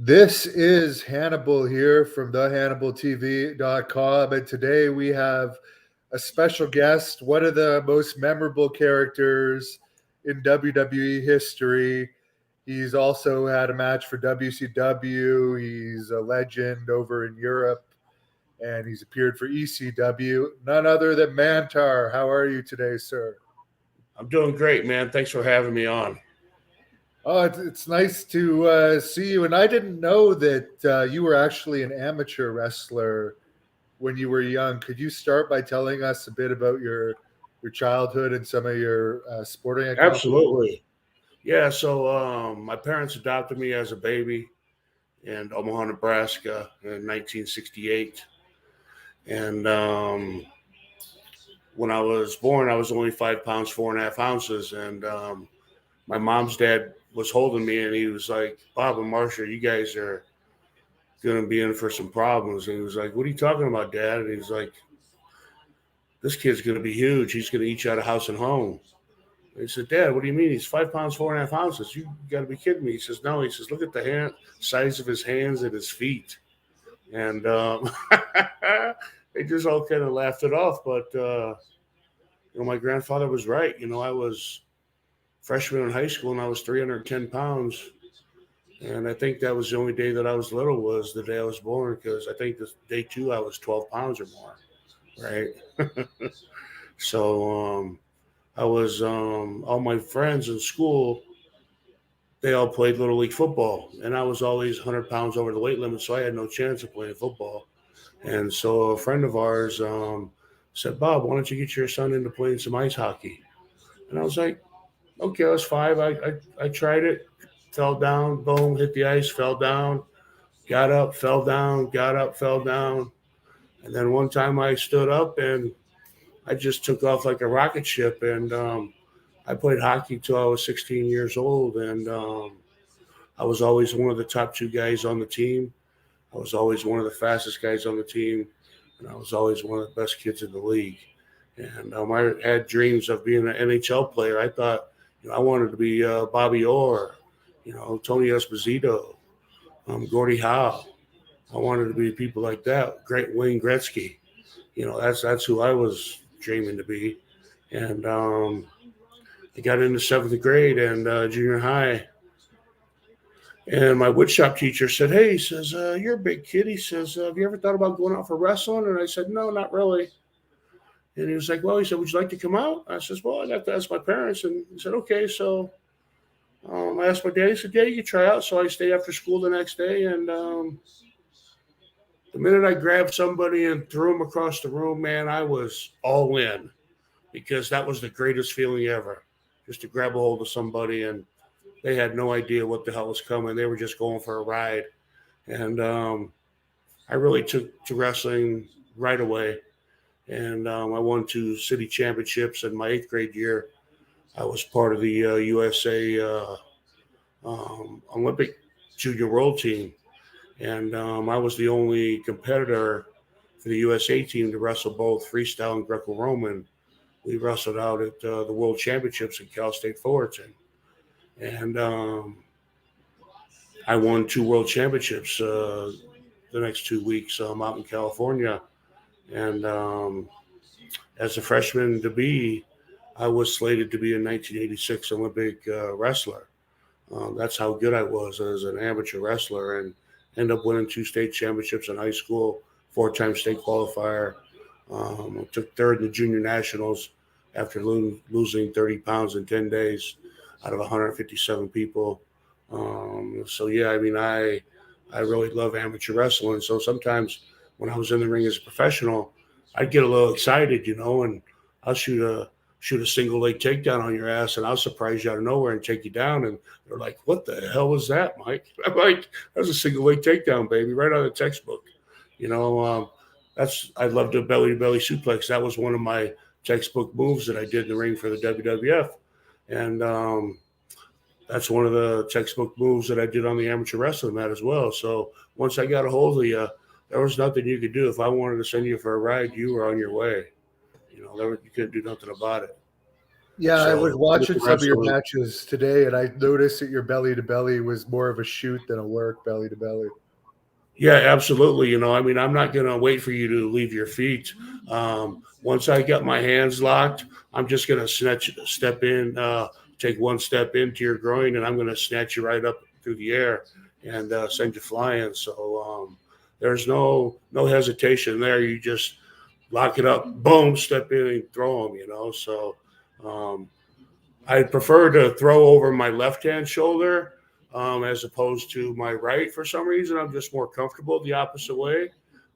This is Hannibal here from thehannibaltv.com, and today we have a special guest, one of the most memorable characters in WWE history. He's also had a match for WCW. He's a legend over in Europe, and he's appeared for ECW. None other than Mantaur. How are you today, sir? I'm doing great, man. Thanks for having me on. Oh, it's nice to see you. And I didn't know that you were actually an amateur wrestler when you were young. Could you start by telling us a bit about your childhood and some of your sporting accomplishments? Absolutely. Yeah, so my parents adopted me as a baby in Omaha, Nebraska in 1968. And when I was born, I was only 5 pounds, 4.5 ounces. And my mom's dad was holding me and he was like, Bob and Marcia, you guys are going to be in for some problems. And he was like, what are you talking about, Dad? And he's like, this kid's going to be huge. He's going to eat you out of house and home. He said, Dad, what do you mean? He's 5 pounds, 4.5 ounces. You got to be kidding me. He says, no. He says, look at the size of his hands and his feet. And they just all kind of laughed it off. But, my grandfather was right. I was freshman in high school and I was 310 pounds. And I think that was the only day that I was little was the day I was born because I think this day two I was 12 pounds or more. Right. So, I was all my friends in school. They all played little league football, and I was always 100 pounds over the weight limit, so I had no chance of playing football. And so a friend of ours said, "Bob, why don't you get your son into playing some ice hockey?" And I was like, "Okay, I was 5. I tried it, fell down, boom, hit the ice, fell down, got up, fell down, got up, fell down, and then one time I stood up and I just took off like a rocket ship and." I played hockey till I was 16 years old, and I was always one of the top two guys on the team. I was always one of the fastest guys on the team, and I was always one of the best kids in the league. And I had dreams of being an NHL player. I thought, I wanted to be Bobby Orr, Tony Esposito, Gordie Howe. I wanted to be people like that. Great Wayne Gretzky. That's who I was dreaming to be. And I got into seventh grade and junior high. And my woodshop teacher said, "Hey," he says, "you're a big kid." He says, "Have you ever thought about going out for wrestling?" And I said, "No, not really." And he was like, "Well," he said, "would you like to come out?" I says, "Well, I'd have to ask my parents." And he said, "Okay." So I asked my dad. He said, "Yeah, you can try out." So I stayed after school the next day. And the minute I grabbed somebody and threw him across the room, man, I was all in because that was the greatest feeling ever. Just to grab a hold of somebody and they had no idea what the hell was coming. They were just going for a ride. And I really took to wrestling right away. And I won 2 city championships in my 8th grade year. I was part of the USA Olympic junior world team. And I was the only competitor for the USA team to wrestle both freestyle and Greco-Roman. We wrestled out at the World Championships in Cal State Fullerton. And I won 2 world championships the next 2 weeks out in California. And as a freshman to be, I was slated to be a 1986 Olympic wrestler. That's how good I was as an amateur wrestler and ended up winning 2 state championships in high school, 4-time state qualifier. I took third in the junior nationals after losing 30 pounds in 10 days out of 157 people. So yeah, I mean, I really love amateur wrestling. So sometimes when I was in the ring as a professional, I'd get a little excited, and I'll shoot a single leg takedown on your ass, and I'll surprise you out of nowhere and take you down. And they're like, "What the hell was that, Mike?" I'm like, "That was a single leg takedown, baby, right out of the textbook." You know, I love the belly to belly suplex. That was one of my textbook moves that I did in the ring for the WWF, and that's one of the textbook moves that I did on the amateur wrestling mat as well. So once I got a hold of you, there was nothing you could do. If I wanted to send you for a ride, you were on your way. You couldn't do nothing about it. Yeah, I was So watching amateur some of your wrestling. matches today, and I noticed that your belly to belly was more of a shoot than a work belly to belly. Yeah, absolutely. I mean, I'm not going to wait for you to leave your feet. Once I get my hands locked, I'm just going to step in, take one step into your groin, and I'm going to snatch you right up through the air and send you flying. So there's no hesitation there. You just lock it up, boom, step in and throw them. So um, I prefer to throw over my left hand shoulder as opposed to my right for some reason. I'm just more comfortable the opposite way.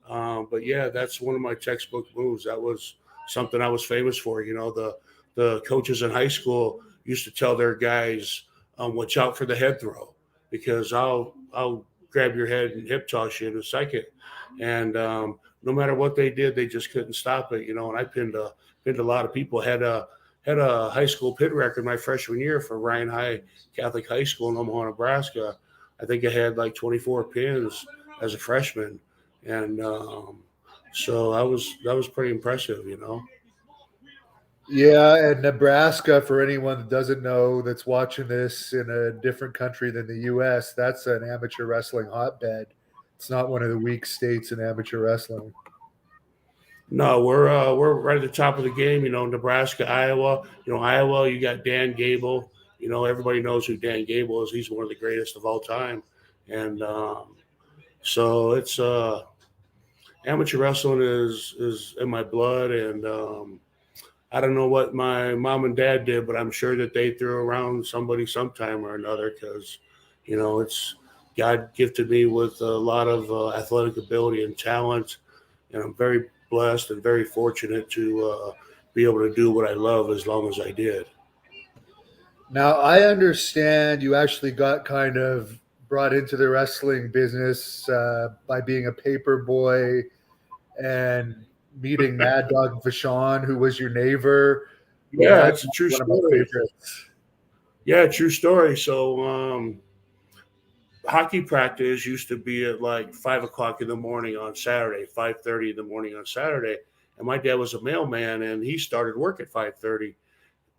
But yeah, that's one of my textbook moves. That was something I was famous for. The coaches in high school used to tell their guys, "Watch out for the head throw, because I'll grab your head and hip toss you in a second." And no matter what they did, they just couldn't stop it. And I pinned a lot of people. Had a high school pit record my freshman year for Ryan High Catholic High School in Omaha, Nebraska. I think I had like 24 pins as a freshman, and so that was pretty impressive. Yeah, and Nebraska, for anyone that doesn't know that's watching this in a different country than the US, that's an amateur wrestling hotbed. It's not one of the weak states in amateur wrestling. No, we're right at the top of the game. Nebraska, Iowa. Iowa. You got Dan Gable. Everybody knows who Dan Gable is. He's one of the greatest of all time, and so it's amateur wrestling is in my blood, and I don't know what my mom and dad did, but I'm sure that they threw around somebody sometime or another, because it's God gifted me with a lot of athletic ability and talent, and I'm very blessed and very fortunate to be able to do what I love as long as I did. Now, I understand you actually got kind of brought into the wrestling business by being a paper boy and meeting Mad Dog Vachon, who was your neighbor. Yeah, That's it's a true one of my story. favorites. Yeah, true story. So hockey practice used to be at like 5 o'clock in the morning on Saturday, 5:30 in the morning on Saturday. And my dad was a mailman, and he started work at 5:30.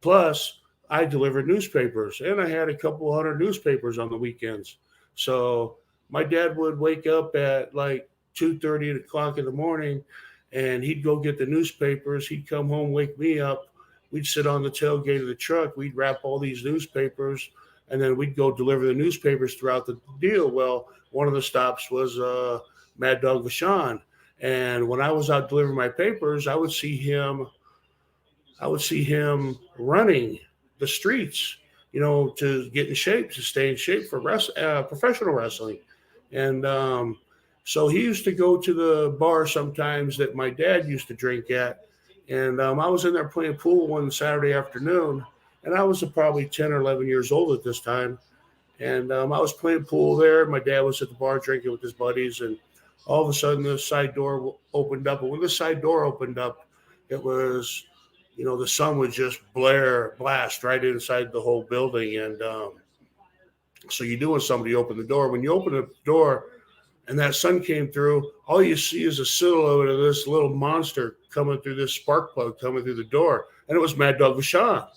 Plus, I delivered newspapers, and I had a couple hundred newspapers on the weekends. So my dad would wake up at like 2:30 o'clock in the morning, and he'd go get the newspapers. He'd come home, wake me up. We'd sit on the tailgate of the truck. We'd wrap all these newspapers, and then we'd go deliver the newspapers throughout the deal. Well, one of the stops was Mad Dog Vachon. And when I was out delivering my papers, I would see him running the streets, to get in shape, to stay in shape for professional wrestling. And so he used to go to the bar sometimes that my dad used to drink at. And I was in there playing pool one Saturday afternoon, and I was probably 10 or 11 years old at this time. And I was playing pool there. My dad was at the bar drinking with his buddies, and all of a sudden the side door opened up. And when the side door opened up, it was, the sun would just blast right inside the whole building. And so you do when somebody opened the door. When you open the door and that sun came through, all you see is a silhouette of this little monster coming through this spark plug coming through the door. And it was Mad Dog Vachon.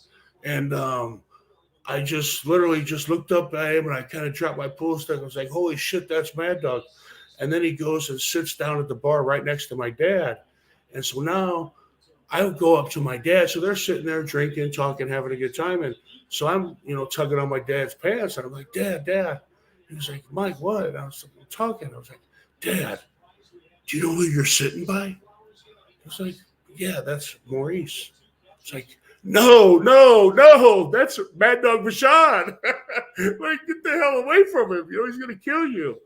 And I just literally just looked up at him, and I kind of dropped my pool stick. I was like, holy shit, that's Mad Dog. And then he goes and sits down at the bar right next to my dad. And so now I would go up to my dad. So they're sitting there drinking, talking, having a good time. And so I'm, tugging on my dad's pants. And I'm like, Dad. He was like, Mike, what? And I was talking. I was like, Dad, do you know who you're sitting by? I was like, yeah, that's Maurice. It's like, no, that's Mad Dog Vachon. Like, get the hell away from him. He's going to kill you.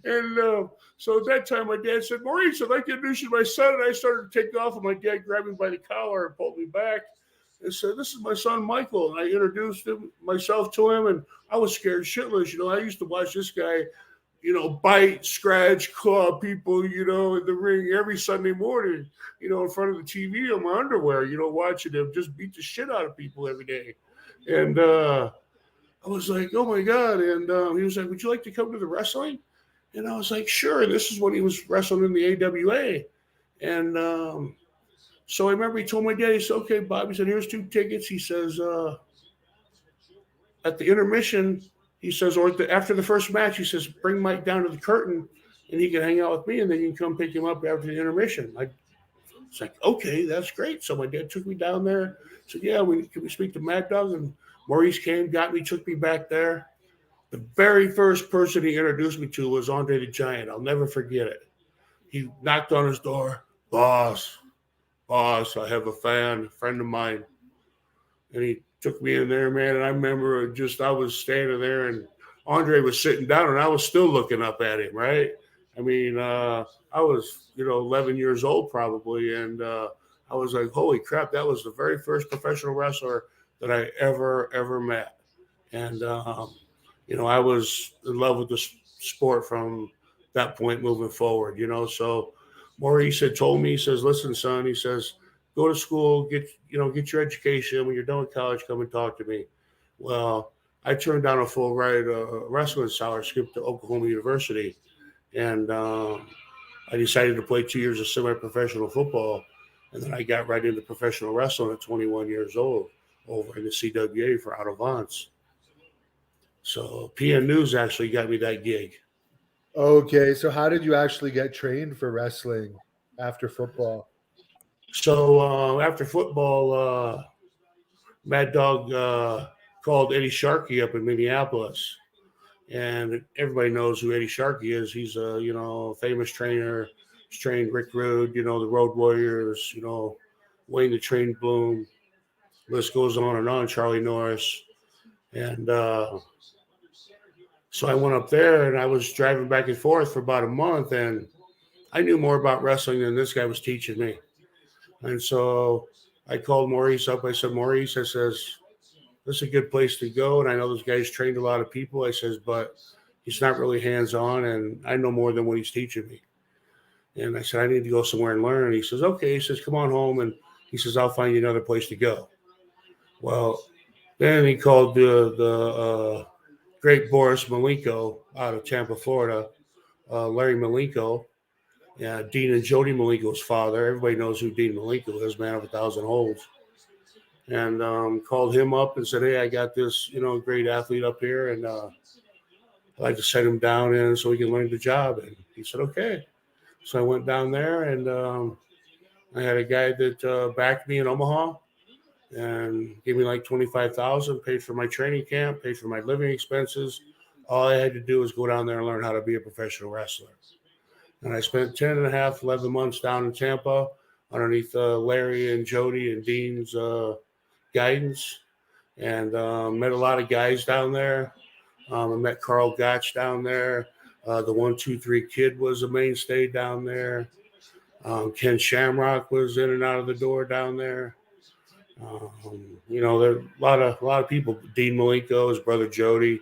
And so at that time, my dad said, Maurice, I'd like to introduce you to my son. And I started to take off, and my dad grabbed me by the collar and pulled me back and said, this is my son, Michael. And I introduced myself to him, and I was scared shitless. I used to watch this guy, bite, scratch, claw people, in the ring every Sunday morning, in front of the TV on my underwear, watching him just beat the shit out of people every day. And I was like, oh my God. And he was like, would you like to come to the wrestling? And I was like, sure. And this is when he was wrestling in the AWA. And So I remember he told my dad, he said, okay, Bob, he said, here's 2 tickets. He says, at the intermission, he says, or after the first match, he says, bring Mike down to the curtain and he can hang out with me and then you can come pick him up after the intermission. It's like, okay, that's great. So my dad took me down there. Said, yeah, can we speak to Mad Dog? And Maurice came, got me, took me back there. The very first person he introduced me to was Andre the Giant. I'll never forget it. He knocked on his door. Boss, I have a friend of mine. And he took me in there, man. And I remember I was standing there and Andre was sitting down and I was still looking up at him, right? I mean, I was, 11 years old probably. And I was like, holy crap, that was the very first professional wrestler that I ever met. And, I was in love with the sport from that point moving forward, So Maurice had told me, he says, listen, son, he says, go to school, get your education. When you're done with college, come and talk to me. Well, I turned down a full ride wrestling scholarship to Oklahoma University. And I decided to play 2 years of semi-professional football. And then I got right into professional wrestling at 21 years old over in the CWA for Out of Vance. So PN News actually got me that gig. Okay, so how did you actually get trained for wrestling after football? So after football, Mad Dog called Eddie Sharkey up in Minneapolis. And everybody knows who Eddie Sharkey is. He's a, famous trainer. He's trained Rick Rude, the Road Warriors, Wayne the Train Bloom. List goes on and on, Charlie Norris. And so I went up there and I was driving back and forth for about a month. And I knew more about wrestling than this guy was teaching me. And so I called Maurice up. I said, Maurice, I says, this is a good place to go. And I know this guy's trained a lot of people. I says, but he's not really hands-on. And I know more than what he's teaching me. And I said, I need to go somewhere and learn. And he says, okay. He says, come on home. And he says, I'll find you another place to go. Well, then he called the great Boris Malenko out of Tampa, Florida, Larry Malenko. Yeah, Dean and Jody Malenko's father. Everybody knows who Dean Malenko is, man of 1,000 holds. And called him up and said, hey, I got this, great athlete up here, and I'd like to set him down in so he can learn the job. And he said, okay. So I went down there, and I had a guy that backed me in Omaha and gave me like $25,000, paid for my training camp, paid for my living expenses. All I had to do was go down there and learn how to be a professional wrestler. And I spent 10 and a half, 11 months down in Tampa underneath Larry and Jody and Dean's guidance, and met a lot of guys down there. I met Carl Gotch down there. The 1-2-3 Kid was a mainstay down there. Ken Shamrock was in and out of the door down there. There are a lot of people. Dean Malenko, his brother Jody.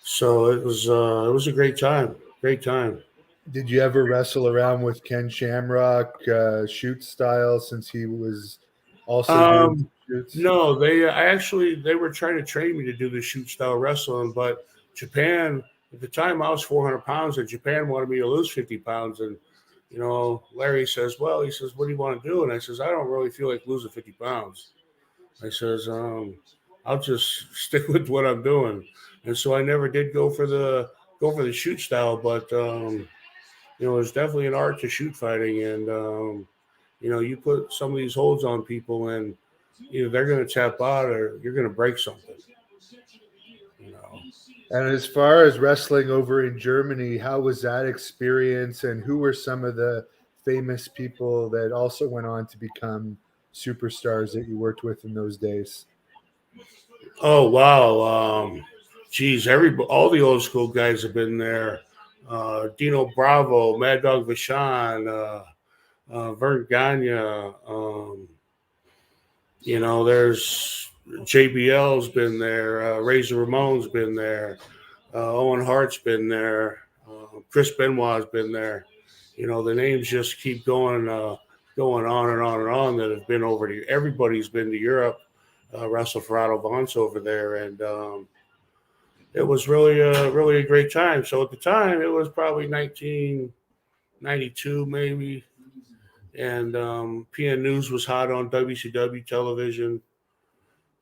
So it was a great time. Great time. Did you ever wrestle around with Ken Shamrock, shoot style, since he was also doing shoots? No, they were trying to train me to do the shoot style wrestling, but Japan at the time I was 400 pounds, and Japan wanted me to lose 50 pounds. And Larry says, "Well, he says, what do you want to do?" And I says, "I don't really feel like losing 50 pounds." I says, "I'll just stick with what I'm doing." And so I never did go for the shoot style, but it's definitely an art to shoot fighting, and you put some of these holds on people, and they're going to tap out, or you're going to break something. And as far as wrestling over in Germany, how was that experience, and who were some of the famous people that also went on to become superstars that you worked with in those days? Oh wow, geez, all the old school guys have been there. Dino Bravo, Mad Dog Vachon, Vern Gagne. There's JBL's been there. Razor Ramon's been there. Owen Hart's been there. Chris Benoit's been there. The names just keep going on and on and on that have been over to. Everybody's been to Europe, wrestled for Otto Vance over there, and it was really a great time. So at the time, it was probably 19 '92 maybe. And PN News was hot on WCW television.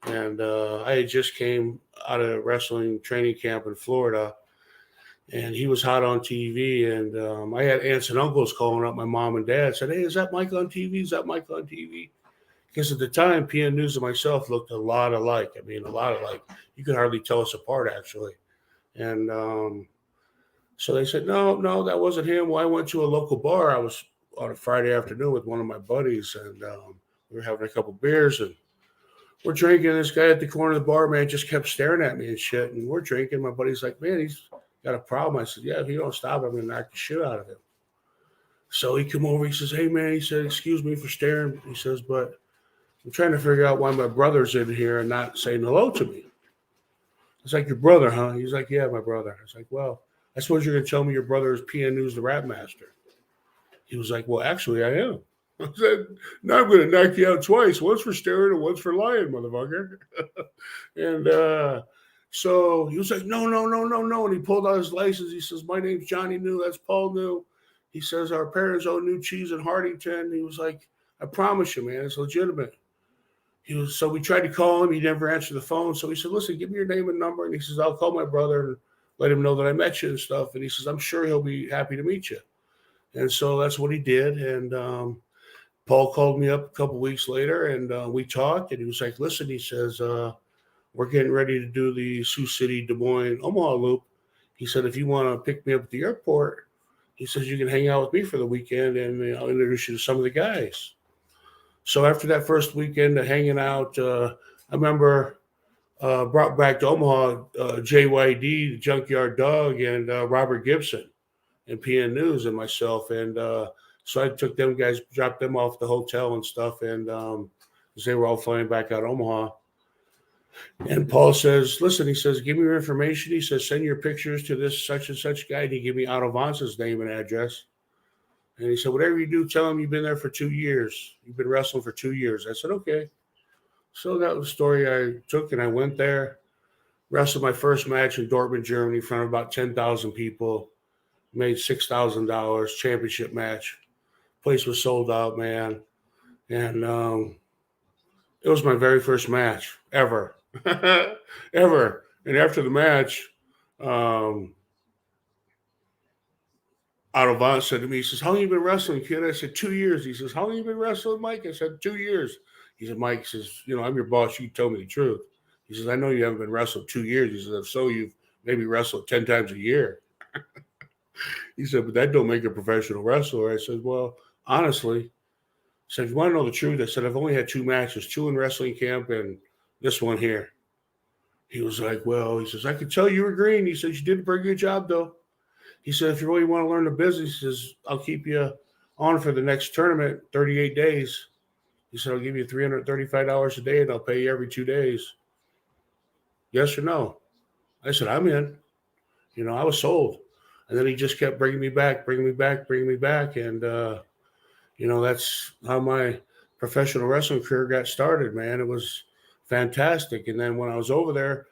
And I had just came out of wrestling training camp in Florida, and he was hot on TV. And I had aunts and uncles calling up my mom and dad, said, "Hey, is that Mike on TV? Is that Mike on TV?" Because at the time, PN News and myself looked a lot alike. I mean, a lot alike. You could hardly tell us apart, actually. And so they said, no, that wasn't him. Well, I went to a local bar. I was on a Friday afternoon with one of my buddies, and we were having a couple beers, and we're drinking. This guy at the corner of the bar, man, just kept staring at me and shit. And we're drinking. My buddy's like, "Man, he's got a problem." I said, "Yeah, if you don't stop, I'm going to knock the shit out of him." So he come over. He says, "Hey, man," he said, "excuse me for staring." He says, "But I'm trying to figure out why my brother's in here and not saying hello to me." It's like, "Your brother, huh?" He's like, "Yeah, my brother." I was like, "Well, I suppose you're going to tell me your brother is PN News, the Rap Master." He was like, "Well, actually, I am." I said, "Now I'm going to knock you out twice. Once for staring and once for lying, motherfucker." And so he was like, "No, no, no, no, no." And he pulled out his license. He says, "My name's Johnny New. That's Paul New." He says, "Our parents own New Cheese in Hardington." He was like, "I promise you, man, it's legitimate." So we tried to call him. He never answered the phone. So he said, "Listen, give me your name and number." And he says, "I'll call my brother and let him know that I met you and stuff." And he says, "I'm sure he'll be happy to meet you." And so that's what he did. And Paul called me up a couple weeks later, and we talked. And he was like, "Listen," he says, "we're getting ready to do the Sioux City, Des Moines, Omaha loop." He said, "If you want to pick me up at the airport," he says, "you can hang out with me for the weekend, and I'll introduce you to some of the guys." So after that first weekend of hanging out, I remember brought back to Omaha JYD, the Junkyard Dog, and Robert Gibson and PN News and myself. And so I took them guys, dropped them off the hotel and stuff, and 'cause they were all flying back out of Omaha. And Paul says, "Listen," he says, "give me your information." He says, "Send your pictures to this such and such guy." And he gave me Otto Vance's name and address. And he said, "Whatever you do, tell him you've been there for 2 years. You've been wrestling for 2 years." I said, "Okay." So that was the story I took, and I went there, wrestled my first match in Dortmund, Germany, in front of about 10,000 people, made $6,000, championship match. Place was sold out, man. And it was my very first match ever. Ever. And after the match, um, Otto Vance said to me, he says, "How long you been wrestling, kid?" I said, "2 years." He says, "How long you been wrestling, Mike?" I said, "2 years." He said, "Mike," says, "I'm your boss. You told me the truth." He says, "I know you haven't been wrestled 2 years." He says, "If so, you've maybe wrestled 10 times a year." He said, "But that don't make a professional wrestler." I said, "Well, honestly," I said, "if you want to know the truth," I said, "I've only had 2 matches, 2 in wrestling camp and this one here." He was like, "Well," he says, "I could tell you were green." He says, "You did a pretty good job, though." He said, "If you really want to learn the business," he says, "I'll keep you on for the next tournament, 38 days. He said, "I'll give you $335 a day and I'll pay you every 2 days. Yes or no?" I said, "I'm in." I was sold. And then he just kept bringing me back, bringing me back, bringing me back. And, that's how my professional wrestling career got started, man. It was fantastic. And then when I was over there,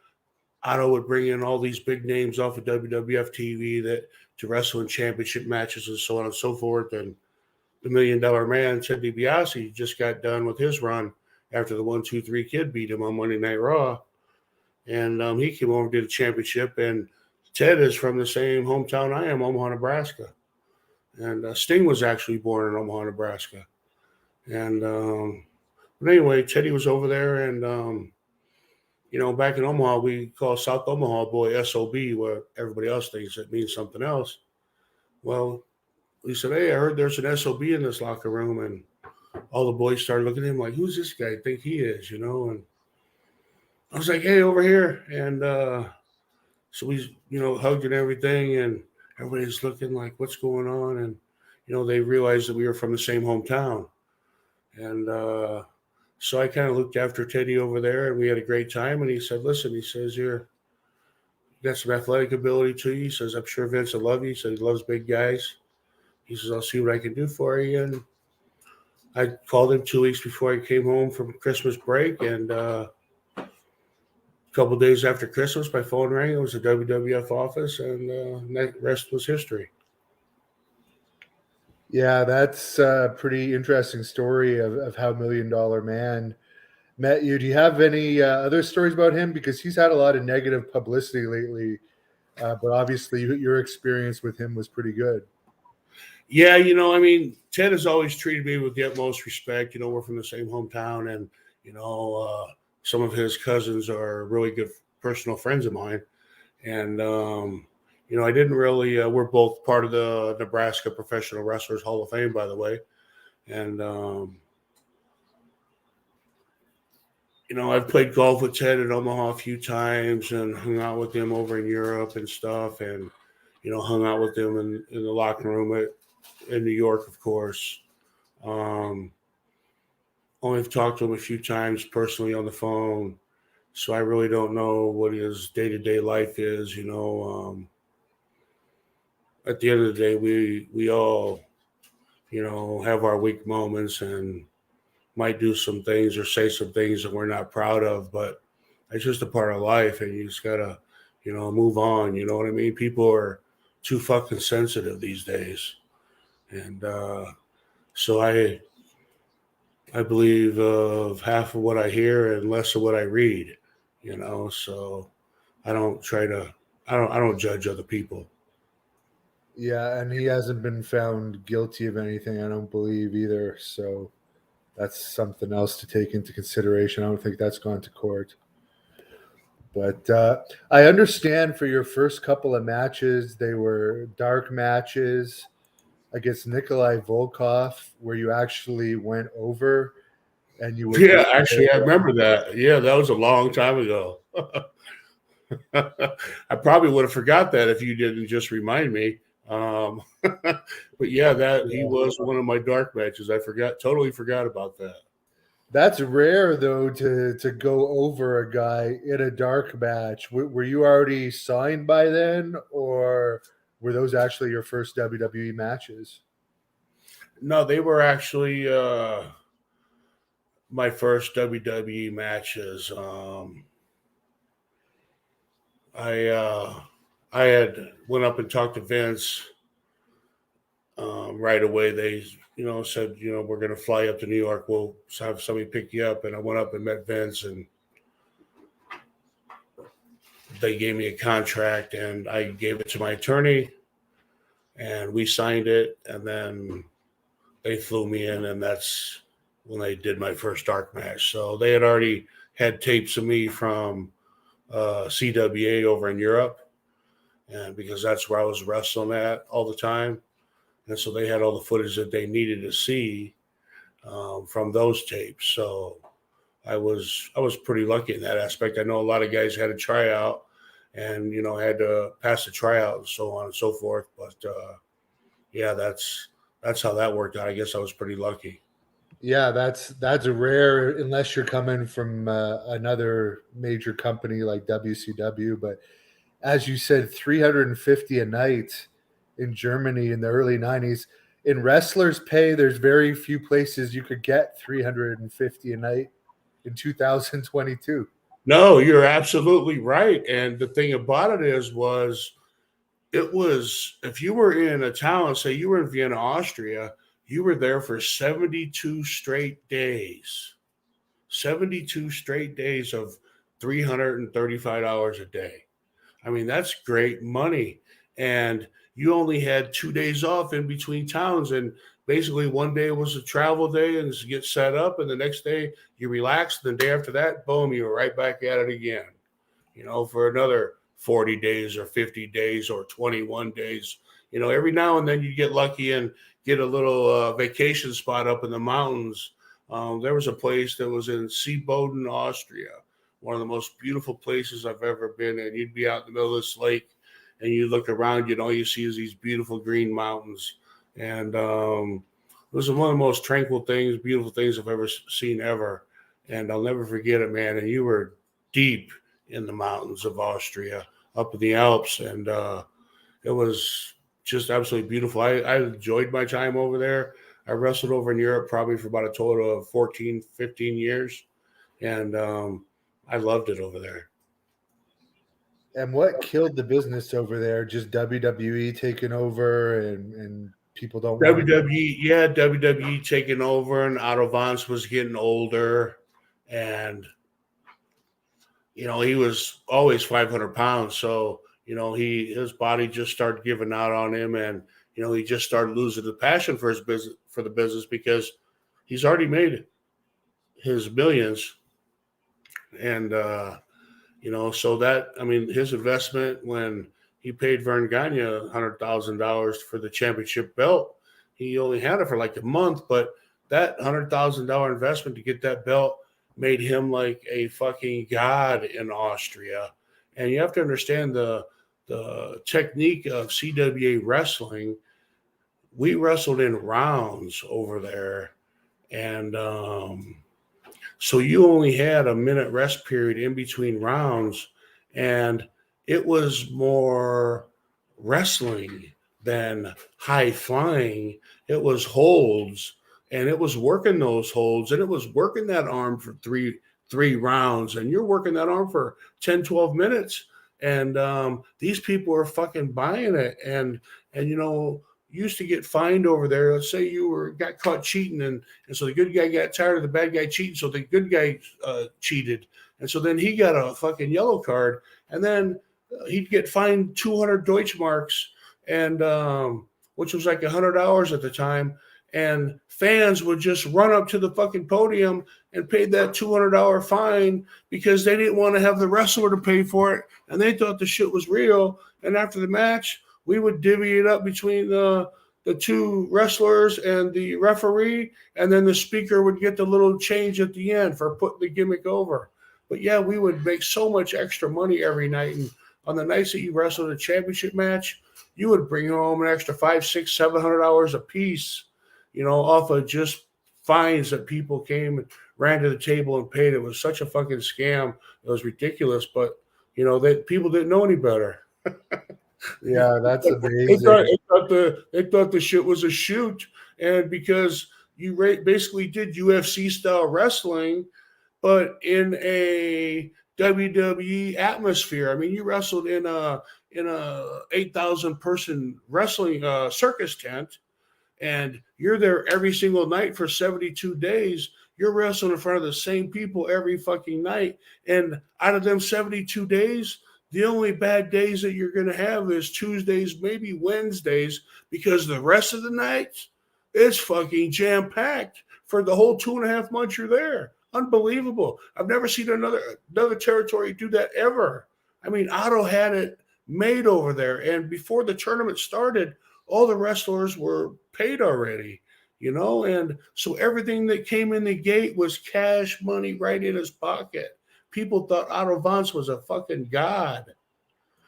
Otto would bring in all these big names off of WWF TV to wrestle in championship matches and so on and so forth. And the $1 Million Man, Ted DiBiase, just got done with his run after the 1-2-3 Kid beat him on Monday Night Raw. And he came over and did a championship. And Ted is from the same hometown I am, Omaha, Nebraska. And Sting was actually born in Omaha, Nebraska. And but anyway, Teddy was over there, and back in Omaha, we call South Omaha boy SOB, where everybody else thinks it means something else. Well, he said, "Hey, I heard there's an SOB in this locker room," and all the boys started looking at him like, "Who's this guy? I think he is, And I was like, "Hey, over here," and so we, hugged and everything, and everybody's looking like, "What's going on?" And they realized that we were from the same hometown, and so I kind of looked after Teddy over there, and we had a great time. And he said, "Listen," he says, you got some athletic ability to you." He says, "I'm sure Vince will love you." He said he loves big guys. He says, "I'll see what I can do for you." And I called him 2 weeks before I came home from Christmas break, and a couple of days after Christmas, my phone rang. It was the WWF office, and the rest was history. Yeah, that's a pretty interesting story of how Million Dollar Man met you. Do you have any other stories about him? Because he's had a lot of negative publicity lately, but obviously your experience with him was pretty good. Yeah, I mean, Ted has always treated me with the utmost respect. We're from the same hometown, and some of his cousins are really good personal friends of mine. And I didn't really. We're both part of the Nebraska Professional Wrestlers Hall of Fame, by the way. And I've played golf with Ted in Omaha a few times, and hung out with him over in Europe and stuff, and hung out with him in the locker room in New York, of course. Um, Only have talked to him a few times personally on the phone, so I really don't know what his day to day life is. At the end of the day, we all have our weak moments and might do some things or say some things that we're not proud of, but it's just a part of life, and you just gotta move on. You know what I mean? People are too fucking sensitive these days, and so I believe of half of what I hear and less of what I read. So I don't try to. I don't judge other people. Yeah, and he hasn't been found guilty of anything, I don't believe either. So that's something else to take into consideration. I don't think that's gone to court. But I understand for your first couple of matches, they were dark matches against Nikolai Volkov, where you actually went over and you were Yeah, beaten actually, I over. remember that. Yeah, that was a long time ago. I probably would have forgot that if you didn't just remind me. But yeah, that he Yeah. was one of my dark matches. I totally forgot about that. That's rare though to go over a guy in a dark match. Were you already signed by then, or were those actually your first WWE matches? No, they were actually my first WWE matches. I I had went up and talked to Vince right away. They said we're going to fly up to New York. We'll have somebody pick you up. And I went up and met Vince, and they gave me a contract, and I gave it to my attorney, and we signed it. And then they flew me in, and that's when they did my first dark match. So they had already had tapes of me from CWA over in Europe, and because that's where I was wrestling at all the time, and so they had all the footage that they needed to see from those tapes. So I was pretty lucky in that aspect. I know a lot of guys had a tryout, and had to pass the tryout and so on and so forth. But yeah, that's how that worked out. I guess I was pretty lucky. Yeah, that's a rare unless you're coming from another major company like WCW. But as you said, 350 a night in Germany in the early 90s. In wrestlers' pay, there's very few places you could get 350 a night in 2022. No, you're absolutely right. And the thing about it was it was if you were in a town, say you were in Vienna, Austria, you were there for 72 straight days. 72 straight days of $335 a day. I mean, that's great money. And you only had 2 days off in between towns. And basically, one day was a travel day and get set up. And the next day, you relaxed. The day after that, boom, you were right back at it again, for another 40 days or 50 days or 21 days. Every now and then you get lucky and get a little vacation spot up in the mountains. There was a place that was in Seeboden, Austria, one of the most beautiful places I've ever been in. You'd be out in the middle of this lake and you look around, all you see is these beautiful green mountains. And it was one of the most tranquil things, beautiful things I've ever seen ever. And I'll never forget it, man. And you were deep in the mountains of Austria, up in the Alps. And it was just absolutely beautiful. I enjoyed my time over there. I wrestled over in Europe probably for about a total of 14, 15 years. And I loved it over there. And what killed the business over there? Just WWE taking over and people don't want to. WWE taking over, and Otto Vance was getting older, and he was always 500 pounds, so his body just started giving out on him, and he just started losing the passion for the business, because he's already made his millions, and so that, I mean, his investment when he paid Vern Gagne $100,000 for the championship belt, he only had it for like a month, but that $100,000 investment to get that belt made him like a fucking god in Austria. And you have to understand the technique of CWA wrestling. We wrestled in rounds over there, and so you only had a minute rest period in between rounds, and it was more wrestling than high flying. It was holds, and it was working those holds, and it was working that arm for three rounds, and you're working that arm for 10, 12 minutes. And these people are fucking buying it. And used to get fined over there. Let's say you got caught cheating, and so the good guy got tired of the bad guy cheating, so the good guy cheated, and so then he got a fucking yellow card, and then he'd get fined 200 Deutschmarks, and which was like $100 at the time, and fans would just run up to the fucking podium and pay that $200 fine because they didn't want to have the wrestler to pay for it, and they thought the shit was real. And after the match, we would divvy it up between the two wrestlers and the referee, and then the speaker would get the little change at the end for putting the gimmick over. But yeah, we would make so much extra money every night, and on the nights that you wrestled a championship match, you would bring home an extra $500, $600, $700 a piece, off of just fines that people came and ran to the table and paid. It was such a fucking scam. It was ridiculous, but that people didn't know any better. Yeah, that's amazing. They thought the shit was a shoot, and because you basically did UFC style wrestling, but in a WWE atmosphere. I mean, you wrestled in a 8,000 person wrestling circus tent, and you're there every single night for 72 days. You're wrestling in front of the same people every fucking night, and out of them 72 days, the only bad days that you're going to have is Tuesdays, maybe Wednesdays, because the rest of the nights, it's fucking jam-packed for the whole 2.5 months you're there. Unbelievable. I've never seen another territory do that ever. I mean, Otto had it made over there, and before the tournament started, all the wrestlers were paid already, and so everything that came in the gate was cash money right in his pocket. People thought Otto Vance was a fucking god,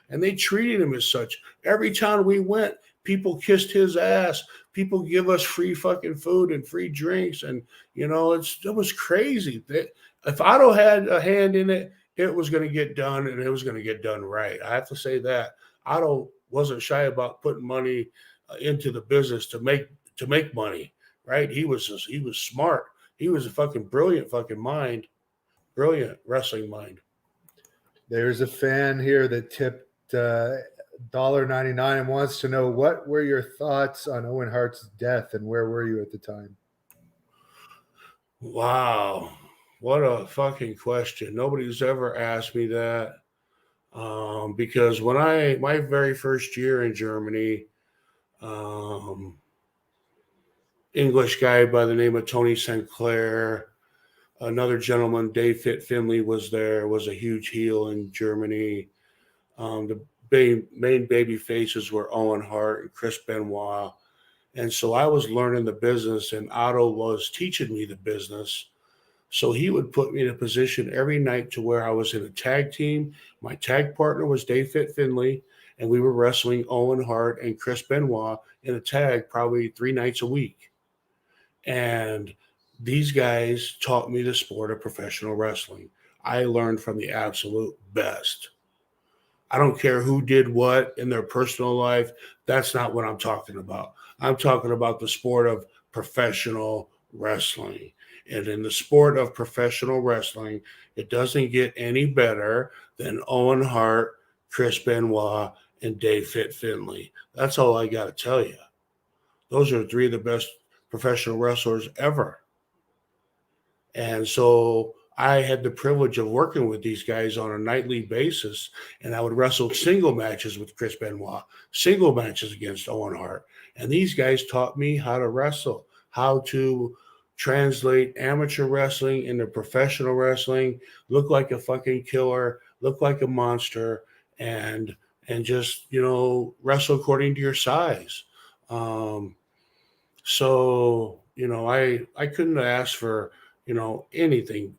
and they treated him as such. Every time we went, people kissed his ass. People give us free fucking food and free drinks, and it was crazy. If Otto had a hand in it, it was going to get done, and it was going to get done right. I have to say that Otto wasn't shy about putting money into the business to make money. Right? He was smart. He was a fucking brilliant fucking mind. Brilliant wrestling mind. There's a fan here that tipped $1.99 and wants to know, what were your thoughts on Owen Hart's death, and where were you at the time? Wow, what a fucking question. Nobody's ever asked me that, because when my very first year in Germany, English guy by the name of Tony Sinclair, another gentleman, Dave Finley, was there, was a huge heel in Germany. The main baby faces were Owen Hart and Chris Benoit. And so I was learning the business, and Otto was teaching me the business. So he would put me in a position every night to where I was in a tag team. My tag partner was Dave Finley, and we were wrestling Owen Hart and Chris Benoit in a tag probably 3 nights a week. And these guys taught me the sport of professional wrestling. I learned from the absolute best. I don't care who did what in their personal life. That's not what I'm talking about. I'm talking about the sport of professional wrestling. And in the sport of professional wrestling, it doesn't get any better than Owen Hart, Chris Benoit, and Dave Finley. That's all I got to tell you. Those are three of the best professional wrestlers ever. And so I had the privilege of working with these guys on a nightly basis, and I would wrestle single matches with Chris Benoit, single matches against Owen Hart. And these guys taught me how to wrestle, how to translate amateur wrestling into professional wrestling, look like a fucking killer, look like a monster, and just wrestle according to your size. Um, so I couldn't ask for anything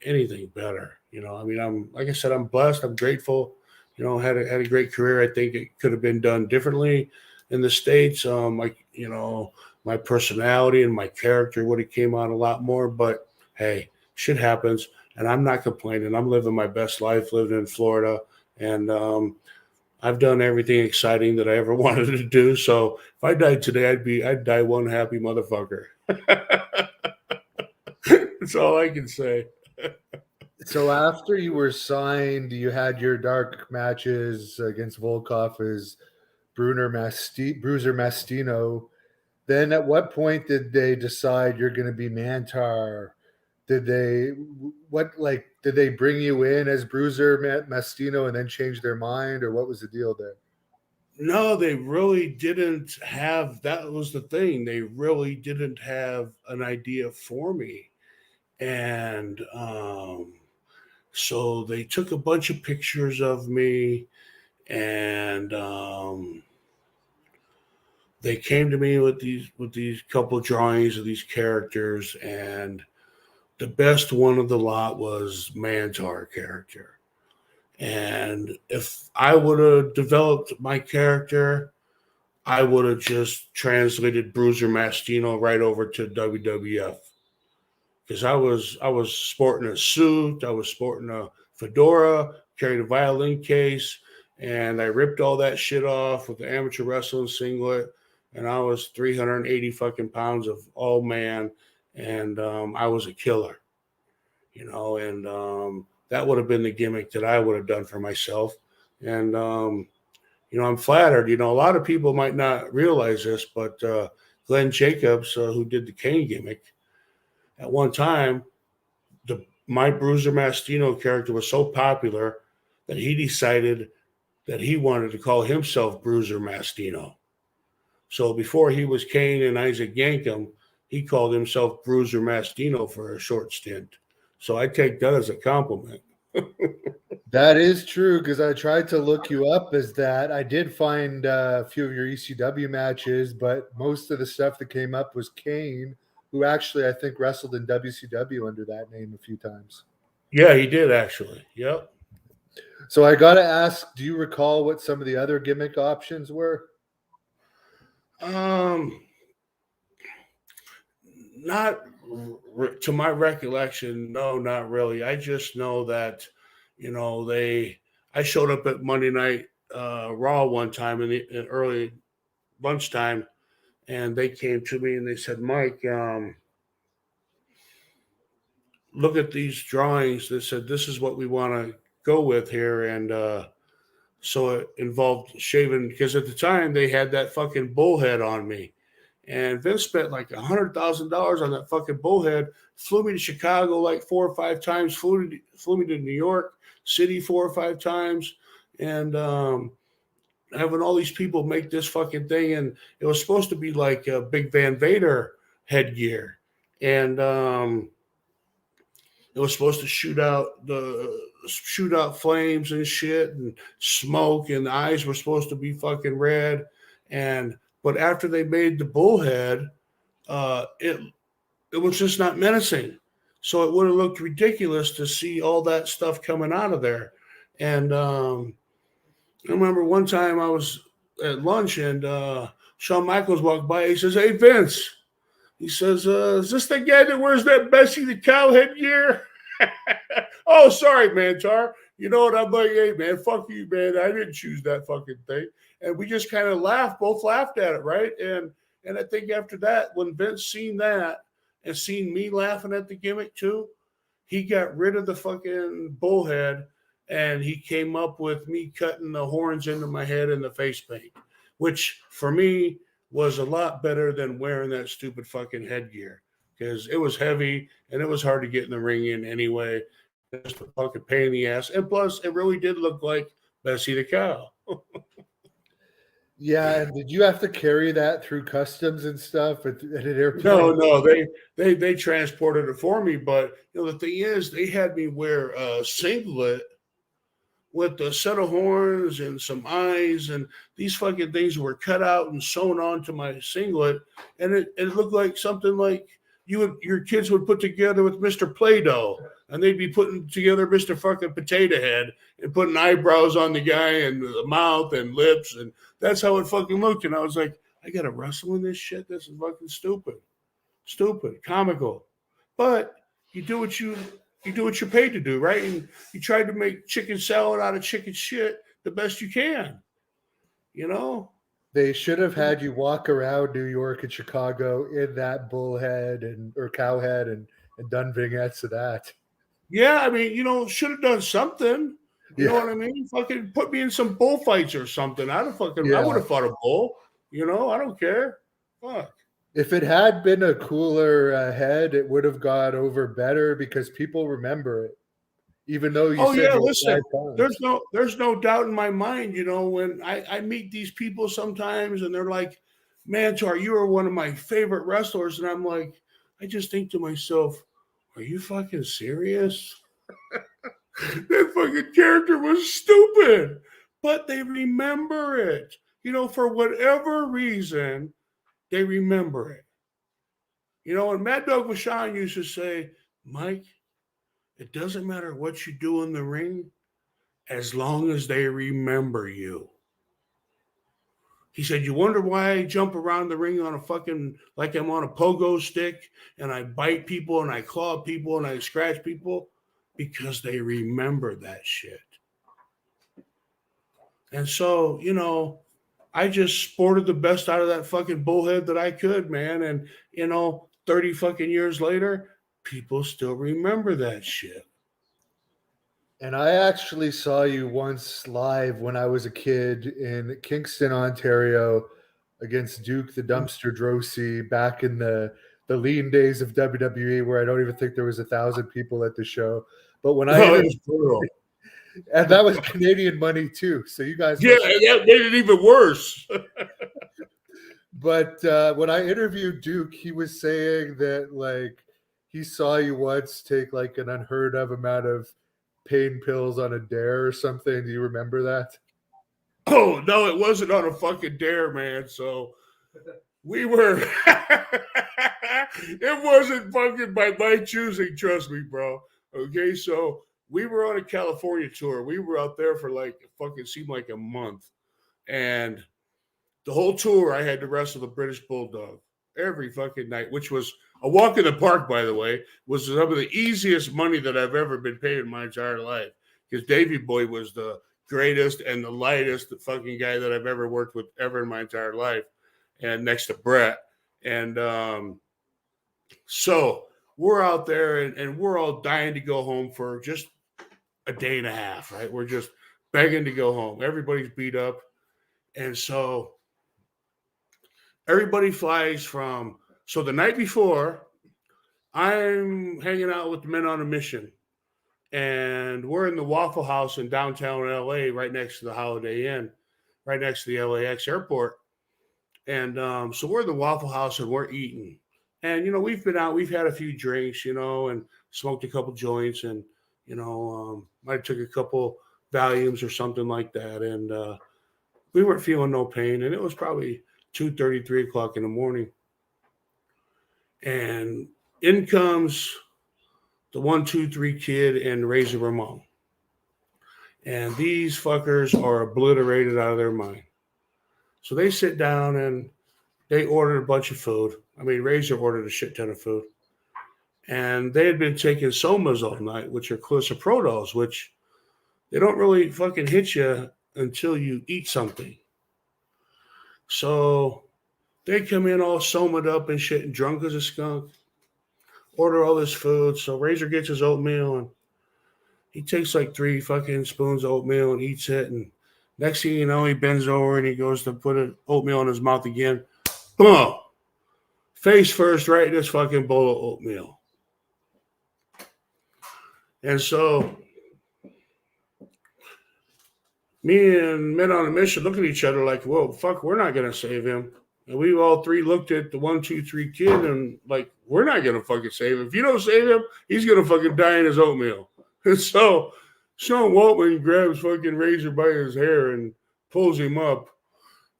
better. I mean, I'm like I said, I'm blessed. I'm grateful. Had a great career. I think it could have been done differently in the States. Like my personality and my character would have came out a lot more. But hey, shit happens, and I'm not complaining. I'm living my best life, living in Florida, and I've done everything exciting that I ever wanted to do. So if I died today, I'd die one happy motherfucker. That's all I can say. So after you were signed, you had your dark matches against Volkov as Bruiser Mastino. Then at what point did they decide you're going to be Mantaur? Did they did they bring you in as Bruiser Mastino and then change their mind, or what was the deal there? No, they really didn't have. That was the thing. They really didn't have an idea for me, and so they took a bunch of pictures of me, and they came to me with these couple drawings of these characters, and the best one of the lot was Mantaur character. And if I would have developed my character, I would have just translated Bruiser Mastino right over to WWF, because I was sporting a suit, I was sporting a fedora, carried a violin case, and I ripped all that shit off with the amateur wrestling singlet, and I was 380 fucking pounds of all man, and I was a killer, and that would have been the gimmick that I would have done for myself, and I'm flattered. A lot of people might not realize this, but Glenn Jacobs, who did the Kane gimmick, at one time, my Bruiser Mastino character was so popular that he decided that he wanted to call himself Bruiser Mastino. So before he was Kane and Isaac Yankem, he called himself Bruiser Mastino for a short stint. So I take that as a compliment. That is true, because I tried to look you up as that. I did find a few of your ECW matches, but most of the stuff that came up was Kane, who actually I think wrestled in WCW under that name a few times. Yeah, he did actually. Yep. So I got to ask, do you recall what some of the other gimmick options were? Not to my recollection. No, not really. I just know that, I showed up at Monday Night Raw one time in early lunchtime, and they came to me and they said, Mike, look at these drawings. They said, this is what we want to go with here. And so it involved shaving, because at the time they had that fucking bullhead on me. And Vince spent like $100,000 on that fucking bullhead, flew me to Chicago like 4 or 5 times, flew me to New York City 4 or 5 times, and having all these people make this fucking thing. And it was supposed to be like a big Van Vader headgear. And it was supposed to shoot out flames and shit and smoke, and the eyes were supposed to be fucking red. But after they made the bullhead, it was just not menacing. So it would have looked ridiculous to see all that stuff coming out of there. And I remember one time I was at lunch, and Shawn Michaels walked by. He says, "Hey, Vince." He says, "Is this the guy that wears that Bessie the Cow headgear?" Oh, sorry, Mantaur. You know what? I'm like, hey, man, fuck you, man. I didn't choose that fucking thing. And we just kind of both laughed at it, right? And I think after that, when Vince seen that and seen me laughing at the gimmick too, he got rid of the fucking bullhead, and he came up with me cutting the horns into my head and the face paint, which for me was a lot better than wearing that stupid fucking headgear because it was heavy and it was hard to get in the ring in anyway. Just a fucking pain in the ass. And plus, it really did look like Bessie the cow. Yeah, and did you have to carry that through customs and stuff at an airplane? No, they transported it for me, but the thing is, they had me wear a singlet with a set of horns and some eyes, and these fucking things were cut out and sewn onto my singlet, and it looked like something like your kids would put together with Mr. Play-Doh, and they'd be putting together Mr. fucking Potato Head and putting eyebrows on the guy and the mouth and lips, and that's how it fucking looked. And I was like, I gotta wrestle in this shit. This is fucking stupid, comical, but you do what you're paid to do, right? And you try to make chicken salad out of chicken shit the best you can, They should have had you walk around New York and Chicago in that bullhead or cowhead and done vignettes of that. Yeah, I mean, should have done something. You know what I mean? Fucking put me in some bullfights or something. I would have fought a bull. I don't care. Fuck. If it had been a cooler head, it would have got over better because people remember it. Even though you said listen, there's no doubt in my mind, when I meet these people sometimes and they're like, Mantaur, you are one of my favorite wrestlers. And I'm like, I just think to myself, are you fucking serious? That fucking character was stupid. But they remember it. For whatever reason, they remember it. And Mad Dog Vachon used to say, Mike, it doesn't matter what you do in the ring as long as they remember you. He said, you wonder why I jump around the ring on like I'm on a pogo stick and I bite people and I claw people and I scratch people? Because they remember that shit. And so, I just sported the best out of that fucking bullhead that I could, man. And, 30 fucking years later, people still remember that shit. And I actually saw you once live when I was a kid in Kingston, Ontario, against Duke the Dumpster Drosy back in the lean days of WWE, where I don't even think there was 1,000 people at the show. But when and that was Canadian money too. So you guys, that made it even worse. But when I interviewed Duke, he was saying that like he saw you once take like an unheard of amount of pain pills on a dare or something. Do you remember that? Oh no, it wasn't on a fucking dare, man. So we were. It wasn't fucking by my choosing. Trust me, bro. Okay, so we were on a California tour. We were out there for like fucking seemed like a month, and the whole tour I had to wrestle the British Bulldog every fucking night, which was a walk in the park, by the way, was some of the easiest money that I've ever been paid in my entire life. Because Davey Boy was the greatest and the lightest fucking guy that I've ever worked with ever in my entire life, and next to Brett. And so we're out there and we're all dying to go home for just a day and a half, right? We're just begging to go home. Everybody's beat up. And so everybody flies from. So the night before, I'm hanging out with the Men on a Mission. And we're in the Waffle House in downtown LA, right next to the Holiday Inn, right next to the LAX airport. And so we're in the Waffle House and we're eating. And, we've been out, we've had a few drinks, and smoked a couple joints and, might have took a couple Valiums or something like that. And we weren't feeling no pain. And it was probably 2:30, 3 o'clock in the morning. And in comes the 1, 2, 3 kid and Razor Ramon. And these fuckers are obliterated out of their mind. So they sit down and they ordered a bunch of food. I mean, Razor ordered a shit ton of food. And they had been taking somas all night, which are clisoprodals, which they don't really fucking hit you until you eat something. So they come in all somaed up and shit and drunk as a skunk. Order all this food. So Razor gets his oatmeal and he takes like 3 fucking spoons of oatmeal and eats it. And next thing you know, he bends over and he goes to put an oatmeal in his mouth again. Boom. Face first, right in this fucking bowl of oatmeal. And so me and men on a mission look at each other like, whoa, fuck, we're not gonna save him. And we all three looked at the 1, 2, 3 kid and like, we're not gonna fucking save him. If you don't save him, he's gonna fucking die in his oatmeal. And so Sean Waltman grabs fucking Razor by his hair and pulls him up.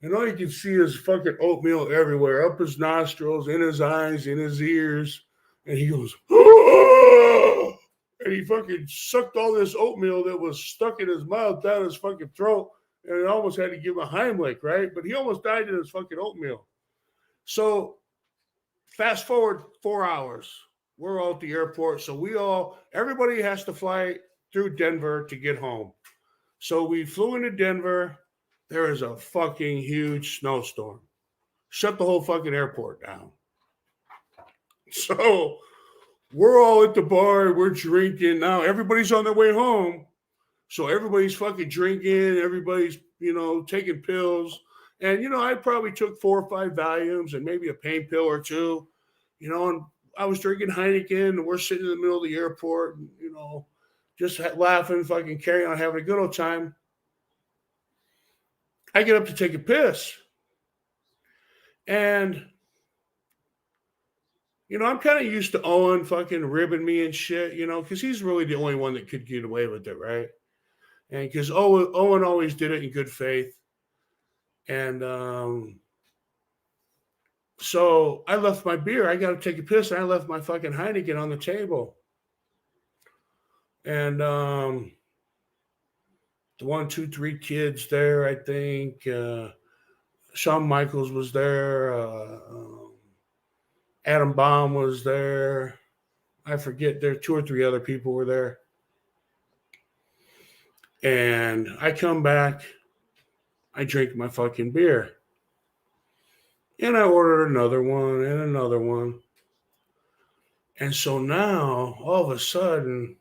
And all you can see is fucking oatmeal everywhere, up his nostrils, in his eyes, in his ears. And he goes, "Ah!" And he fucking sucked all this oatmeal that was stuck in his mouth down his fucking throat. And it almost had to give him a Heimlich, right? But he almost died in his fucking oatmeal. So fast forward 4 hours. We're all at the airport. So everybody has to fly through Denver to get home. So we flew into Denver. There is a fucking huge snowstorm. Shut the whole fucking airport down. So we're all at the bar. We're drinking. Now everybody's on their way home. So everybody's fucking drinking. Everybody's, taking pills. And, I probably took 4 or 5 Valiums and maybe a pain pill or two. And I was drinking Heineken. And we're sitting in the middle of the airport, and, just laughing, fucking carrying on, having a good old time. I get up to take a piss. And, I'm kind of used to Owen fucking ribbing me and shit, because he's really the only one that could get away with it, right? And because Owen always did it in good faith. And so I left my beer. I got to take a piss, and I left my fucking Heineken on the table. And the 1, 2, 3 kids there, I think. Shawn Michaels was there. Adam Baum was there. I forget. There 2 or 3 other people were there. And I come back. I drink my fucking beer. And I ordered another one and another one. And so now, all of a sudden,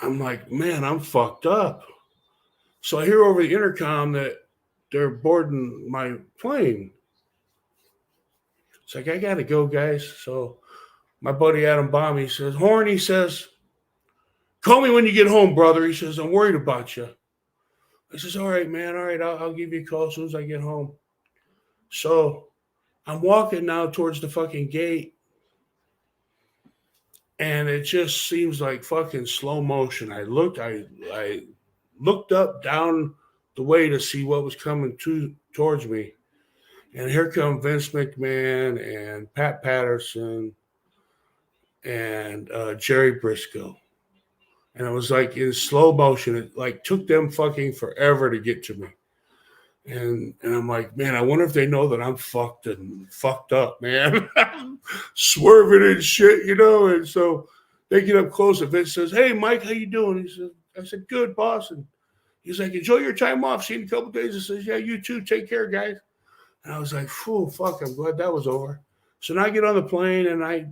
I'm like, man, I'm fucked up. So I hear over the intercom that they're boarding my plane. It's like, I got to go, guys. So my buddy Adam Baum, he says, Horn, he says, call me when you get home, brother. He says, I'm worried about you. I says, all right, man. All right, I'll give you a call as soon as I get home. So I'm walking now towards the fucking gate. And it just seems like fucking slow motion. I looked up, down the way to see what was coming towards me. And here come Vince McMahon and Pat Patterson and Jerry Briscoe. And it was like in slow motion. It like took them fucking forever to get to me. And I'm like, man, I wonder if they know that I'm fucked up, man. Swerving and shit, And so they get up close and Vince says, hey, Mike, how you doing? I said, good, boss. And he's like, enjoy your time off. See you in a couple of days. I says, yeah, you too. Take care, guys. And I was like, fuck, I'm glad that was over. So now I get on the plane and I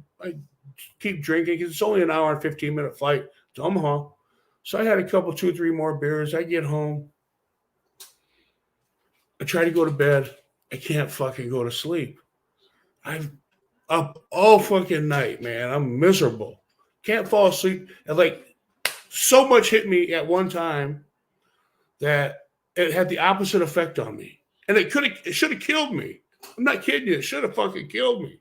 keep drinking because it's only an hour and 15-minute flight to Omaha. So I had a couple, 2 or 3 more beers. I get home. I try to go to bed. I can't fucking go to sleep. I'm up all fucking night, man. I'm miserable. Can't fall asleep. And like so much hit me at one time that it had the opposite effect on me. And it should have killed me. I'm not kidding you. It should have fucking killed me.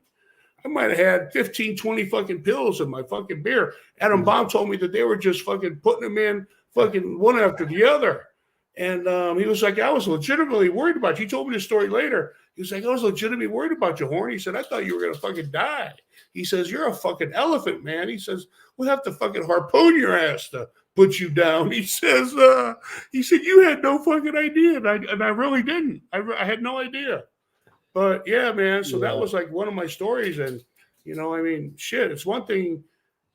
I might have had 15, 20 fucking pills in my fucking beer. Adam Baum told me that they were just fucking putting them in fucking one after the other. And he was like, I was legitimately worried about you. He told me this story later. He was like, I was legitimately worried about you, Horn. He said, I thought you were going to fucking die. He says, you're a fucking elephant, man. He says, we'll have to fucking harpoon your ass to put you down. He says, you had no fucking idea. And I really didn't. I had no idea. But yeah, man. So that was like one of my stories. And, shit, it's one thing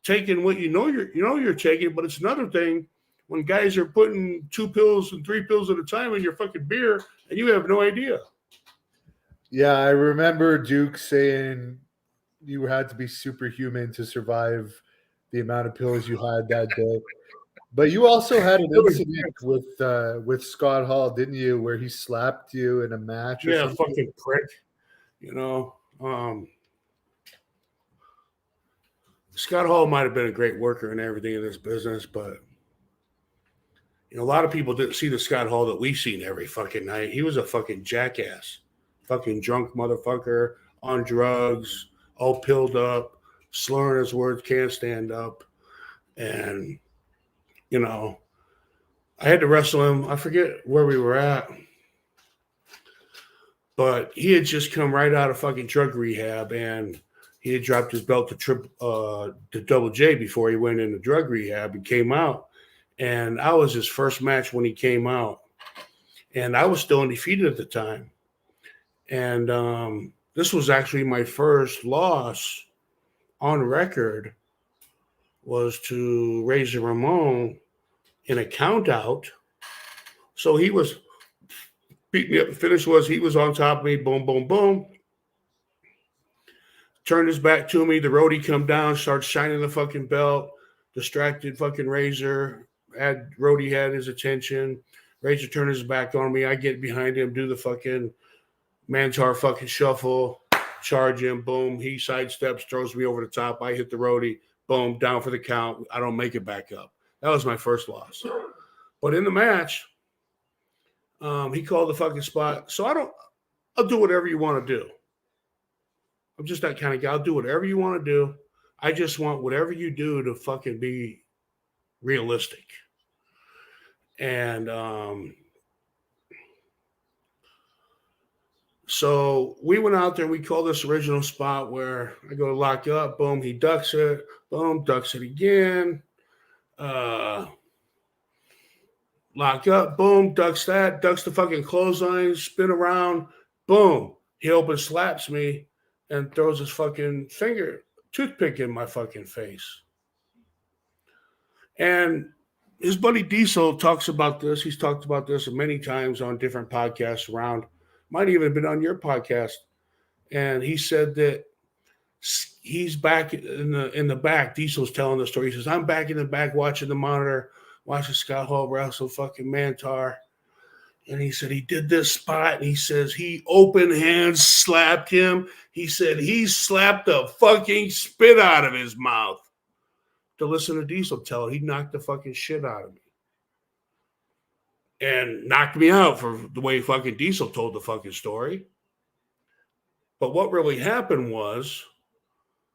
taking what you're taking, but it's another thing when guys are putting 2 pills and 3 pills at a time in your fucking beer and you have no idea. Yeah, I remember Duke saying you had to be superhuman to survive the amount of pills you had that day. But you also had an It was incident with Scott Hall, didn't you, where he slapped you in a match or yeah, something? fucking prick. You know, Scott Hall might have been a great worker and everything in this business, but a lot of people didn't see the Scott Hall that we seen every fucking night. He was a fucking jackass, fucking drunk motherfucker on drugs, all pilled up, slurring his words, can't stand up, and you know, I had to wrestle him. I forget where we were at, but he had just come right out of fucking drug rehab, and he had dropped his belt to Double J before he went into drug rehab and came out. And I was his first match when he came out, and I was still undefeated at the time. And this was actually my first loss on record, was to Razor Ramon in a count out. So he was beat me up. The finish was he was on top of me. Boom, boom, boom. Turned his back to me. The roadie come down, starts shining the fucking belt. Distracted fucking Razor. Roadie had his attention. Razor turned his back on me. I get behind him, do the fucking Mantaur fucking shuffle, charge him, boom. He sidesteps, throws me over the top. I hit the roadie, boom, down for the count. I don't make it back up. That was my first loss. But in the match, he called the fucking spot. So I'll do whatever you want to do. I'm just that kind of guy. I'll do whatever you want to do. I just want whatever you do to fucking be realistic. And so we went out there. We called this original spot where I go to lock up. Boom, he ducks it. Boom, ducks it again. Lock up. Boom, ducks that. Ducks the fucking clothesline. Spin around. Boom. He open slaps me and throws his fucking toothpick in my fucking face. And his buddy Diesel talks about this. He's talked about this many times on different podcasts around. Might even have been on your podcast. And he said that he's back in the back. Diesel's telling the story. He says, I'm back in the back watching the monitor, watching Scott Hall wrestle fucking Mantaur. And he said he did this spot. And he says he open hands slapped him. He said he slapped the fucking spit out of his mouth. To listen to Diesel tell it, he knocked the fucking shit out of me. And knocked me out for the way fucking Diesel told the fucking story. But what really happened was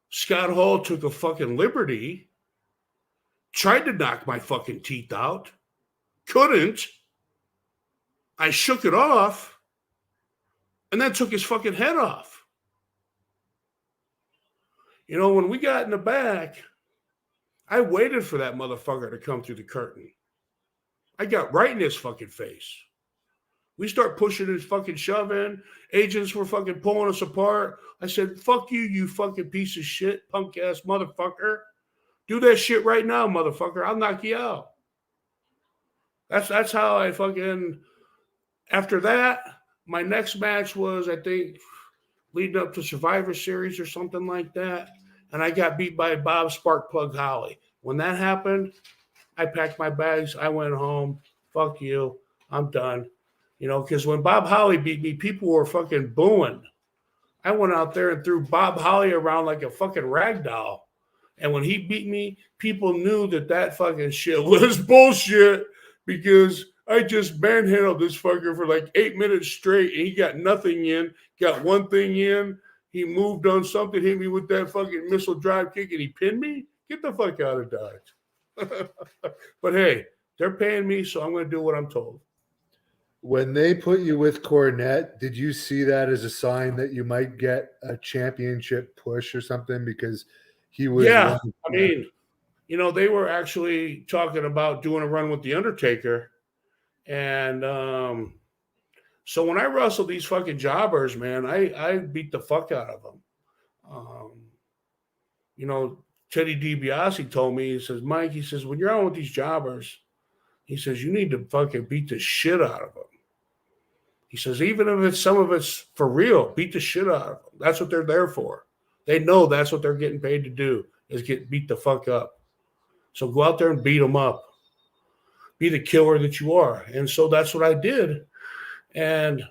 Scott Hall took a fucking liberty, tried to knock my fucking teeth out, couldn't. I shook it off, and then took his fucking head off. When we got in the back, I waited for that motherfucker to come through the curtain. I got right in his fucking face. We start pushing his fucking shove in. Agents were fucking pulling us apart. I said, fuck you, you fucking piece of shit, punk ass motherfucker. Do that shit right now, motherfucker. I'll knock you out. That's how I fucking... After that, my next match was, I think, leading up to Survivor Series or something like that. And I got beat by Bob Sparkplug Holly. When that happened, I packed my bags. I went home. Fuck you. I'm done. Because when Bob Holly beat me, people were fucking booing. I went out there and threw Bob Holly around like a fucking rag doll. And when he beat me, people knew that fucking shit was bullshit because I just manhandled this fucker for like 8 minutes straight and he got nothing in, got one thing in. He moved on something, hit me with that fucking missile drive kick, and he pinned me. Get the fuck out of Dodge. But hey, they're paying me, so I'm going to do what I'm told. When they put you with Cornette, did you see that as a sign that you might get a championship push or something? Because he was... Yeah, I mean, they were actually talking about doing a run with The Undertaker. And so when I wrestled these fucking jobbers, man, I beat the fuck out of them. Teddy DiBiase told me, he says, Mike, he says, when you're on with these jobbers, he says, you need to fucking beat the shit out of them. He says, even if some of it's for real, beat the shit out of them. That's what they're there for. They know that's what they're getting paid to do, is get beat the fuck up. So go out there and beat them up. be the killer that you are. And so that's what I did. And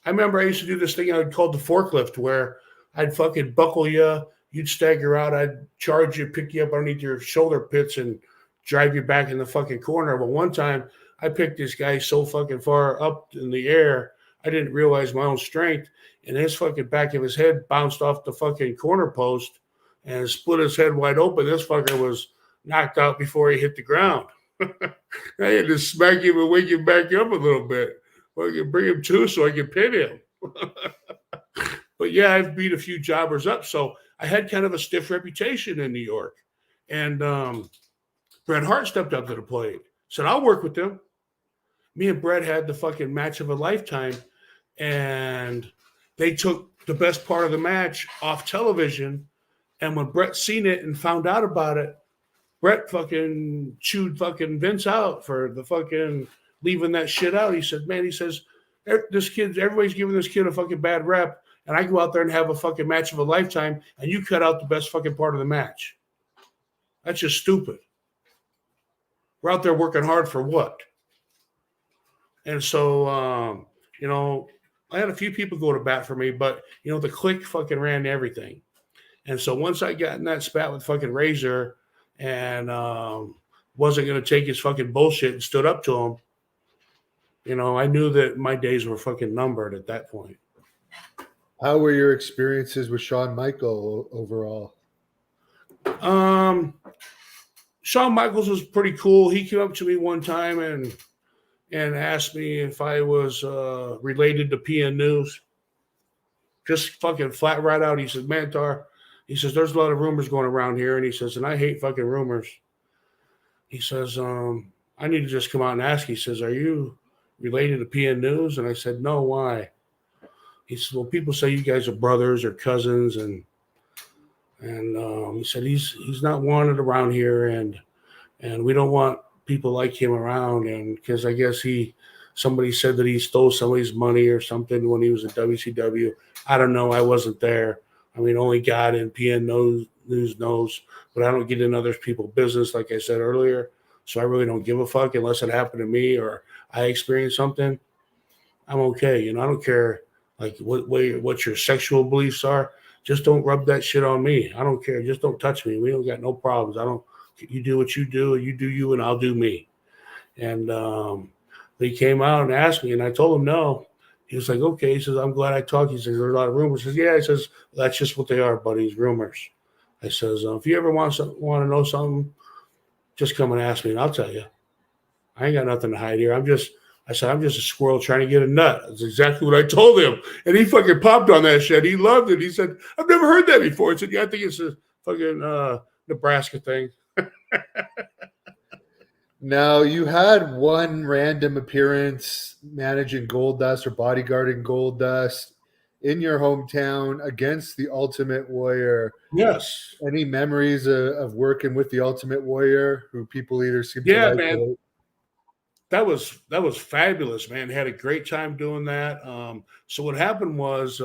I remember I used to do this thing I would call the forklift, where I'd fucking buckle you, you'd stagger out, I'd charge you, pick you up underneath your shoulder pits and drive you back in the fucking corner. But one time I picked this guy so fucking far up in the air, I didn't realize my own strength, and his fucking back of his head bounced off the fucking corner post and split his head wide open. This fucker was knocked out before he hit the ground. I had to smack him and wake him back up a little bit. Well, I could bring him to so I could pin him. But yeah, I've beat a few jobbers up. So I had kind of a stiff reputation in New York. And Bret Hart stepped up to the plate. Said, I'll work with them. Me and Bret had the fucking match of a lifetime. And they took the best part of the match off television. And when Bret seen it and found out about it, Bret fucking chewed fucking Vince out for the fucking leaving that shit out. He said, man, he says, this kid, everybody's giving this kid a fucking bad rep, and I go out there and have a fucking match of a lifetime, and you cut out the best fucking part of the match. That's just stupid. We're out there working hard for what? And so, I had a few people go to bat for me, but, the clique fucking ran everything. And so once I got in that spat with fucking Razor and wasn't going to take his fucking bullshit and stood up to him, I knew that my days were fucking numbered at that point. How were your experiences with Shawn Michaels overall? Shawn Michaels was pretty cool. He came up to me one time and asked me if I was related to PN News. Just fucking flat right out. He said, Mantaur, he says, there's a lot of rumors going around here. And he says, and I hate fucking rumors. He says, I need to just come out and ask. He says, are you related to PN News? And I said, no, why? He said, well, people say you guys are brothers or cousins. And he said, he's not wanted around here. And we don't want people like him around. And because I guess somebody said that he stole somebody's money or something when he was at WCW. I don't know. I wasn't there. I mean, only God and PN News knows, but I don't get in other people's business, like I said earlier. So I really don't give a fuck unless it happened to me or I experienced something. I'm okay. I don't care like what your sexual beliefs are. Just don't rub that shit on me. I don't care. Just don't touch me. We don't got no problems. You do what you do, you do you, and I'll do me. And he came out and asked me, and I told him no. He was like, okay. He says, I'm glad I talked. He says, there's a lot of rumors. He says, yeah. He says, that's just what they are, buddy, rumors. I says, if you ever want to know something, just come and ask me, and I'll tell you. I ain't got nothing to hide here. I'm just a squirrel trying to get a nut. That's exactly what I told him. And he fucking popped on that shit. He loved it. He said, I've never heard that before. I said, yeah, I think it's a fucking Nebraska thing. Now, you had one random appearance managing Goldust or bodyguarding Goldust in your hometown against the Ultimate Warrior. Yes. Any memories of working with the Ultimate Warrior, who people either seem to like? Yeah, man. That was fabulous, man. Had a great time doing that. So what happened was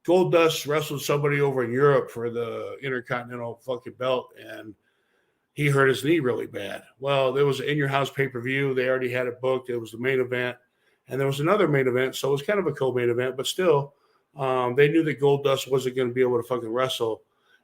Goldust wrestled somebody over in Europe for the Intercontinental fucking belt, and he hurt his knee really bad. Well, there was an In Your House pay-per-view. They already had it booked. It was the main event. And there was another main event, so it was kind of a co-main event, but still, they knew that Goldust wasn't going to be able to fucking wrestle.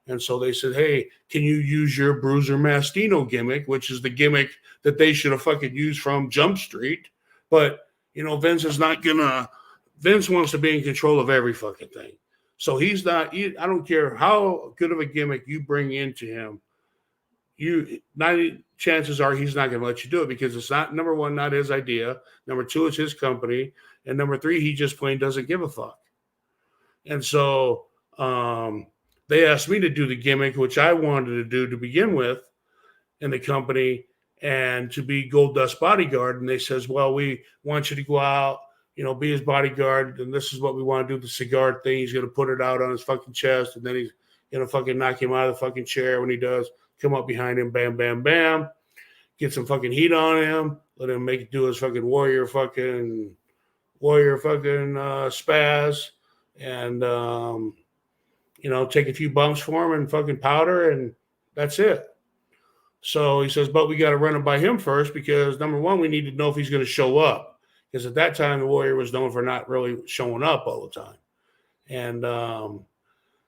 And so they said, hey, can you use your Bruiser Mastino gimmick, which is the gimmick that they should have fucking used from Jump Street. But, Vince is not going to – Vince wants to be in control of every fucking thing. So he's not – I don't care how good of a gimmick you bring into him, 90 chances are he's not going to let you do it because it's not, number one, not his idea. Number two, it's his company. And number three, he just plain doesn't give a fuck. And so they asked me to do the gimmick, which I wanted to do to begin with in the company and to be Goldust bodyguard. And they says, well, we want you to go out, be his bodyguard. And this is what we want to do, the cigar thing. He's going to put it out on his fucking chest. And then he's going to fucking knock him out of the fucking chair when he does. Come up behind him, bam, bam, bam. Get some fucking heat on him. Let him make it do his fucking warrior fucking spaz. And, take a few bumps for him and fucking powder. And that's it. So he says, but we got to run it by him first because number one, we need to know if he's going to show up. Because at that time, the Warrior was known for not really showing up all the time. And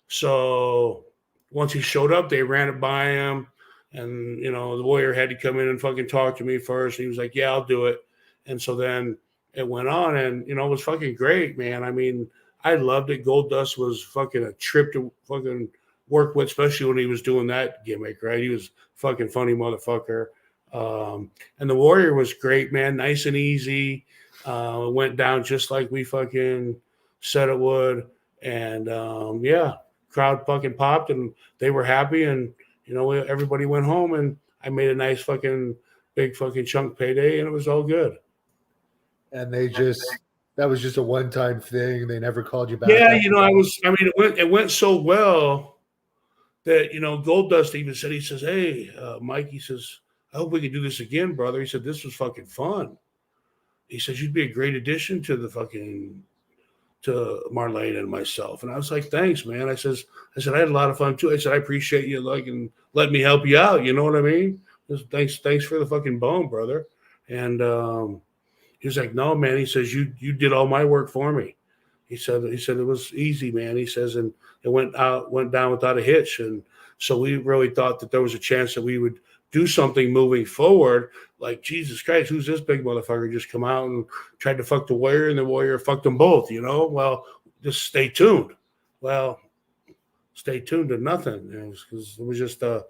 so once he showed up, they ran it by him. And, you know, the Warrior had to come in and fucking talk to me first. And he was like, yeah, I'll do it. And so then it went on and, you know, it was fucking great, man. I mean, I loved it. Goldust was fucking a trip to fucking work with, especially when he was doing that gimmick, right? He was fucking funny motherfucker. And the Warrior was great, man. Nice and easy. Went down just like we fucking said it would. And yeah, crowd fucking popped and they were happy. And, you know, everybody went home and I made a nice fucking big fucking chunk payday and it was all good. And that was just a one-time thing. They never called you back. Yeah, you know, it went so well that, you know, Goldust even said, he says, hey, Mike, he says, I hope we can do this again, brother. He said, this was fucking fun. He says, you'd be a great addition to to Marlene and myself. And I was like, thanks, man. I said, I had a lot of fun too. I said, I appreciate you and let me help you out. You know what I mean? Just, thanks for the fucking bone, brother. And he was like, no, man. He says, you did all my work for me. He said it was easy, man. He says, and it went down without a hitch. And so we really thought that there was a chance that we would do something moving forward. Like, Jesus Christ, who's this big motherfucker just come out and tried to fuck the Warrior, and the Warrior fucked them both, you know? Well, just stay tuned. Well, stay tuned to nothing. Because it was just a,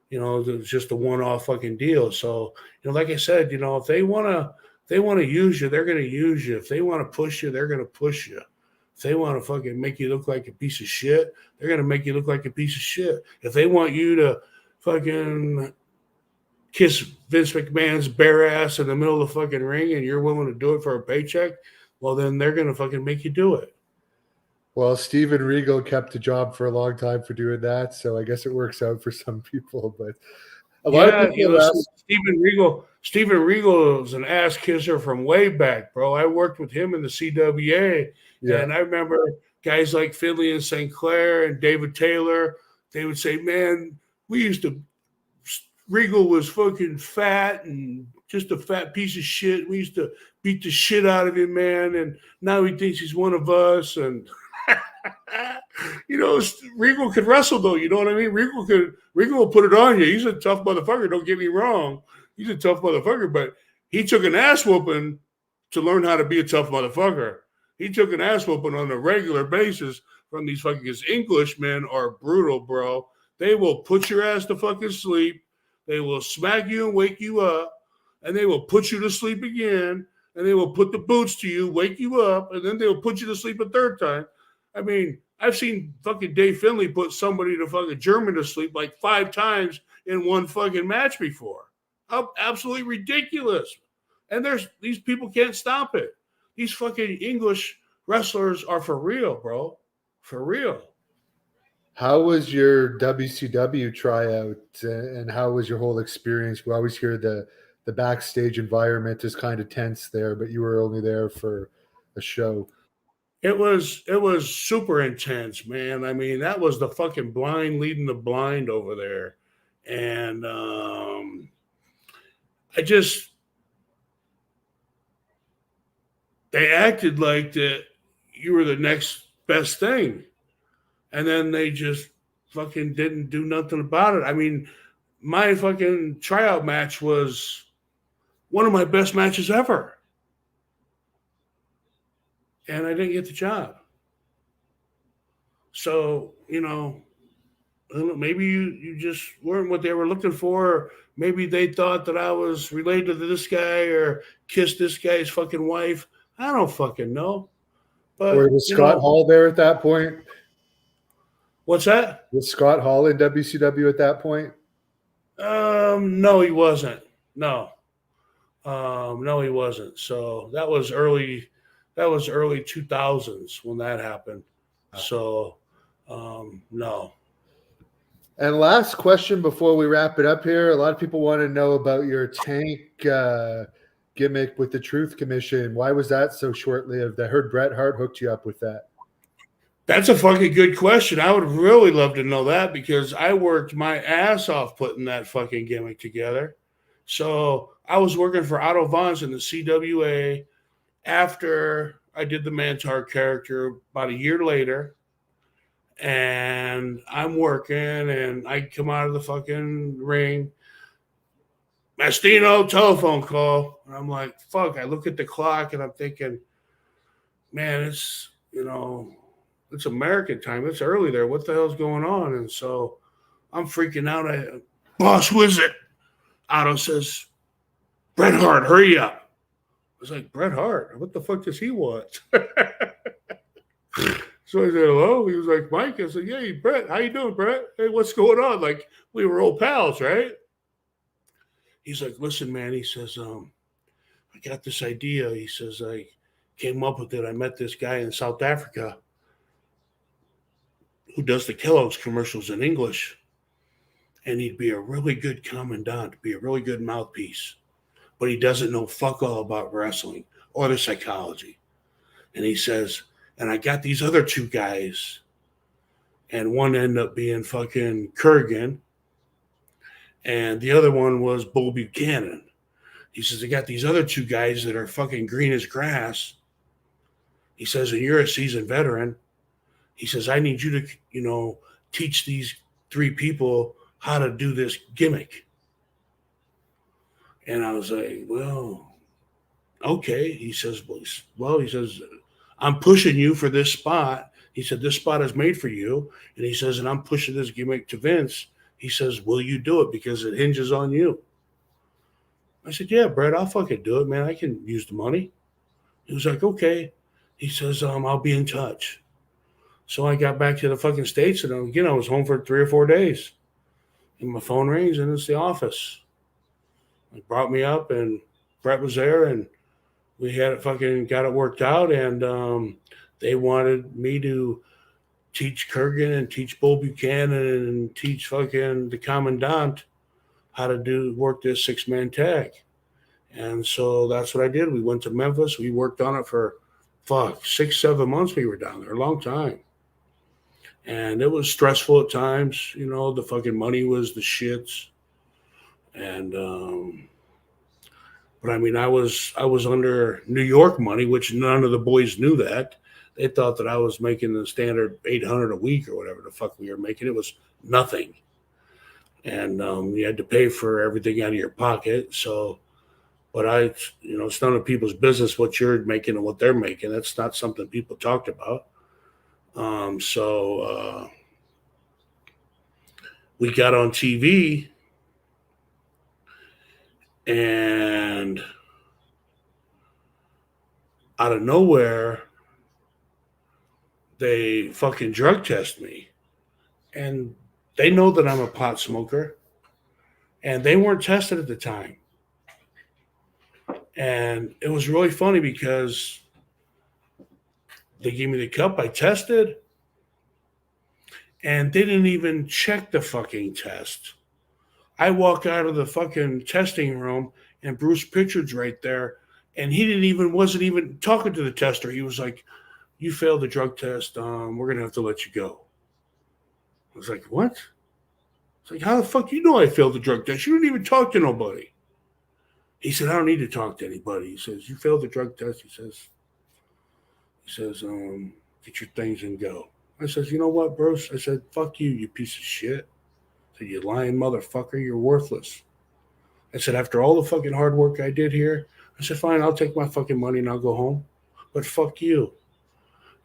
you know, it was just a one-off fucking deal. So, you know, like I said, you know, if they want to use you, they're going to use you. If they want to push you, they're going to push you. If they want to fucking make you look like a piece of shit, they're going to make you look like a piece of shit. If they want you to fucking kiss Vince McMahon's bare ass in the middle of the fucking ring and you're willing to do it for a paycheck, well, then they're going to fucking make you do it. Well, Steven Regal kept a job for a long time for doing that, so I guess it works out for some people. But a lot of people, you know, Steven Regal is an ass kisser from way back, bro. I worked with him in the CWA, and I remember guys like Finley and St. Clair and David Taylor. They would say, "Man, Regal was fucking fat and just a fat piece of shit. We used to beat the shit out of him, man, and now he thinks he's one of us." And you know, Regal could wrestle though. You know what I mean? Regal will put it on you. He's a tough motherfucker. Don't get me wrong. He's a tough motherfucker, but he took an ass whooping to learn how to be a tough motherfucker. He took an ass whooping on a regular basis from these fucking Englishmen are brutal, bro. They will put your ass to fucking sleep. They will smack you and wake you up, and they will put you to sleep again, and they will put the boots to you, wake you up, and then they will put you to sleep a third time. I mean, I've seen fucking Dave Finley put somebody to fucking German to sleep like 5 times in one fucking match before. Absolutely ridiculous. And these people can't stop it. These fucking English wrestlers are for real, bro. For real. How was your WCW tryout, and how was your whole experience? We always hear the backstage environment is kind of tense there, but you were only there for a show. It was super intense, man. I mean, that was the fucking blind leading the blind over there. And they acted like that you were the next best thing. And then they just fucking didn't do nothing about it. I mean, my fucking tryout match was one of my best matches ever. And I didn't get the job. So, you know, maybe you just weren't what they were looking for. Maybe they thought that I was related to this guy or kissed this guy's fucking wife. I don't fucking know. But was Scott Hall there at that point? What's that? Was Scott Hall in WCW at that point? No, he wasn't. No, he wasn't. So that was early 2000s when that happened. So, no. And last question before we wrap it up here. A lot of people want to know about your tank gimmick with the Truth Commission. Why was that so short-lived? I heard Bret Hart hooked you up with that. That's a fucking good question. I would really love to know that because I worked my ass off putting that fucking gimmick together. So I was working for Otto Vons in the CWA after I did the Mantaur character about a year later. And I'm working and I come out of the fucking ring. Mastino telephone call. And I'm like, fuck. I look at the clock and I'm thinking, man, it's American time. It's early there. What the hell's going on? And so I'm freaking out. Boss, who is it? Otto says, Bret Hart, hurry up. I was like, Bret Hart? What the fuck does he want? So I said, hello. He was like, Mike. I said, yeah, Bret. How you doing, Bret? Hey, what's going on? Like, we were old pals, right? He's like, listen, man. He says, I got this idea. He says, I came up with it. I met this guy in South Africa who does the Kellogg's commercials in English. And he'd be a really good commandant, be a really good mouthpiece. But he doesn't know fuck all about wrestling or the psychology. And he says, and I got these other two guys, and one ended up being fucking Kurgan, and the other one was Bull Buchanan. He says, I got these other two guys that are fucking green as grass. He says, and you're a seasoned veteran. He says, I need you to, teach these three people how to do this gimmick. And I was like, well, okay. He says, I'm pushing you for this spot. He said, this spot is made for you. And he says, and I'm pushing this gimmick to Vince. He says, will you do it? Because it hinges on you. I said, yeah, Brett, I'll fucking do it, man. I can use the money. He was like, okay. He says, I'll be in touch. So I got back to the fucking States, and again, I was home for 3 or 4 days. And my phone rings, and it's the office. They brought me up, and Brett was there, and we had it fucking got it worked out, and they wanted me to teach Kurgan and teach Bull Buchanan and teach fucking the Commandant how to work this 6-man tag. And so that's what I did. We went to Memphis. We worked on it for 6-7 months. We were down there a long time. And it was stressful at times. The fucking money was the shits. And but I mean, I was under New York money, which none of the boys knew that. They thought that I was making the standard $800 a week or whatever the fuck we were making. It was nothing. And you had to pay for everything out of your pocket. So, but it's none of people's business what you're making and what they're making. That's not something people talked about. So we got on TV, and out of nowhere, they fucking drug test me. And they know that I'm a pot smoker, and they weren't tested at the time. And it was really funny because they gave me the cup. I tested, and they didn't even check the fucking test. I walk out of the fucking testing room, and Bruce Pritchard's right there, and wasn't even talking to the tester. He was like, "You failed the drug test. We're gonna have to let you go." I was like, "What?" It's like, "How the fuck you know I failed the drug test? You didn't even talk to nobody." He said, "I don't need to talk to anybody." He says, "You failed the drug test." He says, "Get your things and go." I says, "You know what, Bruce?" I said, "Fuck you, you piece of shit." I said, "You lying motherfucker, you're worthless." I said, "After all the fucking hard work I did here," I said, "Fine, I'll take my fucking money and I'll go home. But fuck you."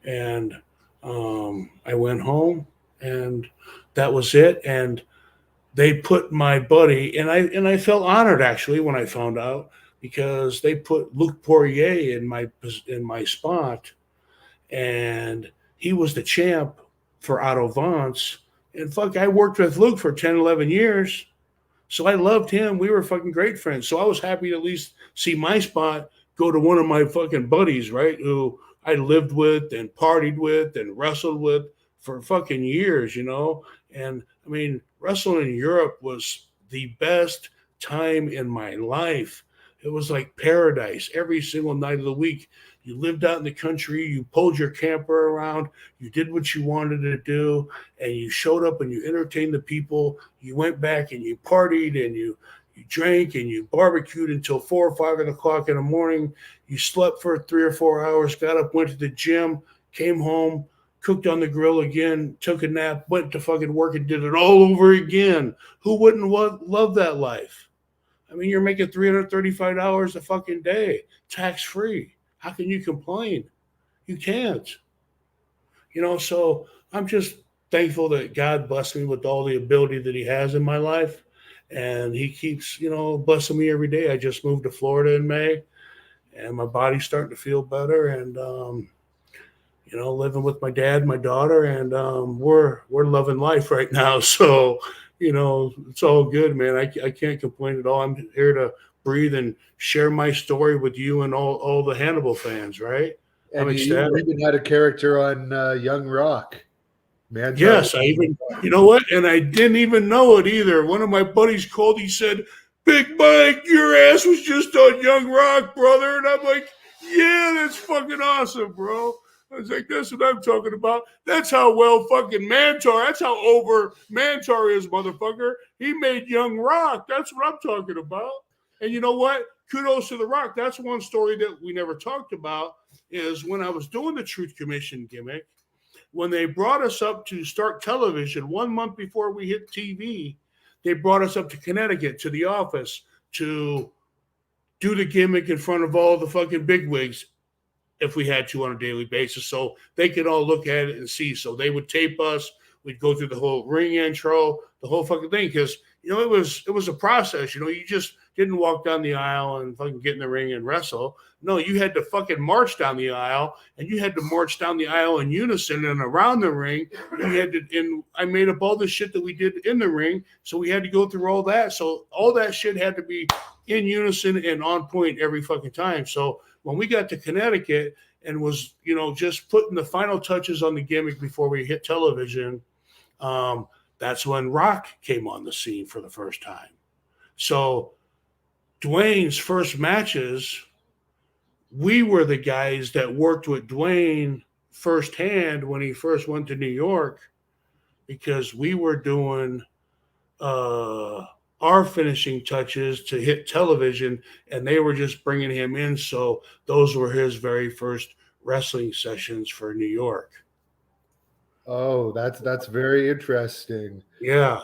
And I went home, and that was it. And they put my buddy, and I felt honored actually when I found out, because they put Luke Poirier in my spot, and he was the champ for Otto Vance. And I worked with Luke for 10, 11 years. So I loved him. We were fucking great friends. So I was happy to at least see my spot go to one of my fucking buddies, right? Who I lived with and partied with and wrestled with for fucking years, And I mean, wrestling in Europe was the best time in my life. It was like paradise. Every single night of the week, You lived out in the country. You pulled your camper around. You did what you wanted to do, and you showed up and you entertained the people. You went back and you partied and you drank and you barbecued until 4 or 5 o'clock in the morning. You slept for 3 or 4 hours, got up, went to the gym, came home, cooked on the grill again, took a nap, went to fucking work and did it all over again. Who wouldn't love that life? I mean, you're making $335 a fucking day, tax free. How can you complain? You can't. So I'm just thankful that God blessed me with all the ability that He has in my life. And He keeps, blessing me every day. I just moved to Florida in May, and my body's starting to feel better. And, living with my dad, my daughter, and we're loving life right now. So, it's all good, man. I can't complain at all. I'm here to breathe and share my story with you and all the Hannibal fans, right? And you even had a character on Young Rock. Mantaur. Yes, I even, you know what? And I didn't even know it either. One of my buddies called, he said, "Big Mike, your ass was just on Young Rock, brother." And I'm like, "Yeah, that's fucking awesome, bro." I was like, "That's what I'm talking about. That's how well fucking Mantaur, that's how over Mantaur is, motherfucker. He made Young Rock. That's what I'm talking about." And you know what? Kudos to The Rock. That's one story that we never talked about, is when I was doing the Truth Commission gimmick, when they brought us up to start television 1 month before we hit TV, they brought us up to Connecticut to the office to do the gimmick in front of all the fucking bigwigs if we had to on a daily basis, so they could all look at it and see. So they would tape us. We'd go through the whole ring intro, the whole fucking thing, because it was a process. You just didn't walk down the aisle and fucking get in the ring and wrestle. No, you had to fucking march down the aisle, and you had to march down the aisle in unison and around the ring. You had to, and I made up all the shit that we did in the ring, so we had to go through all that. So all that shit had to be in unison and on point every fucking time. So when we got to Connecticut and was, just putting the final touches on the gimmick before we hit television, that's when Rock came on the scene for the first time. So Dwayne's first matches, we were the guys that worked with Dwayne firsthand when he first went to New York, because we were doing our finishing touches to hit television, and they were just bringing him in. So those were his very first wrestling sessions for New York. Oh, that's very interesting. Yeah.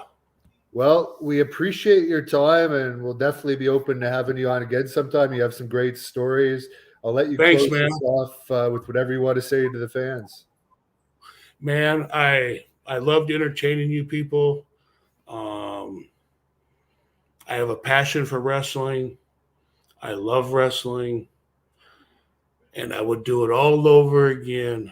Well, we appreciate your time, and we'll definitely be open to having you on again sometime. You have some great stories. I'll let you close this off with whatever you want to say to the fans. Man, I loved entertaining you people. I have a passion for wrestling. I love wrestling. And I would do it all over again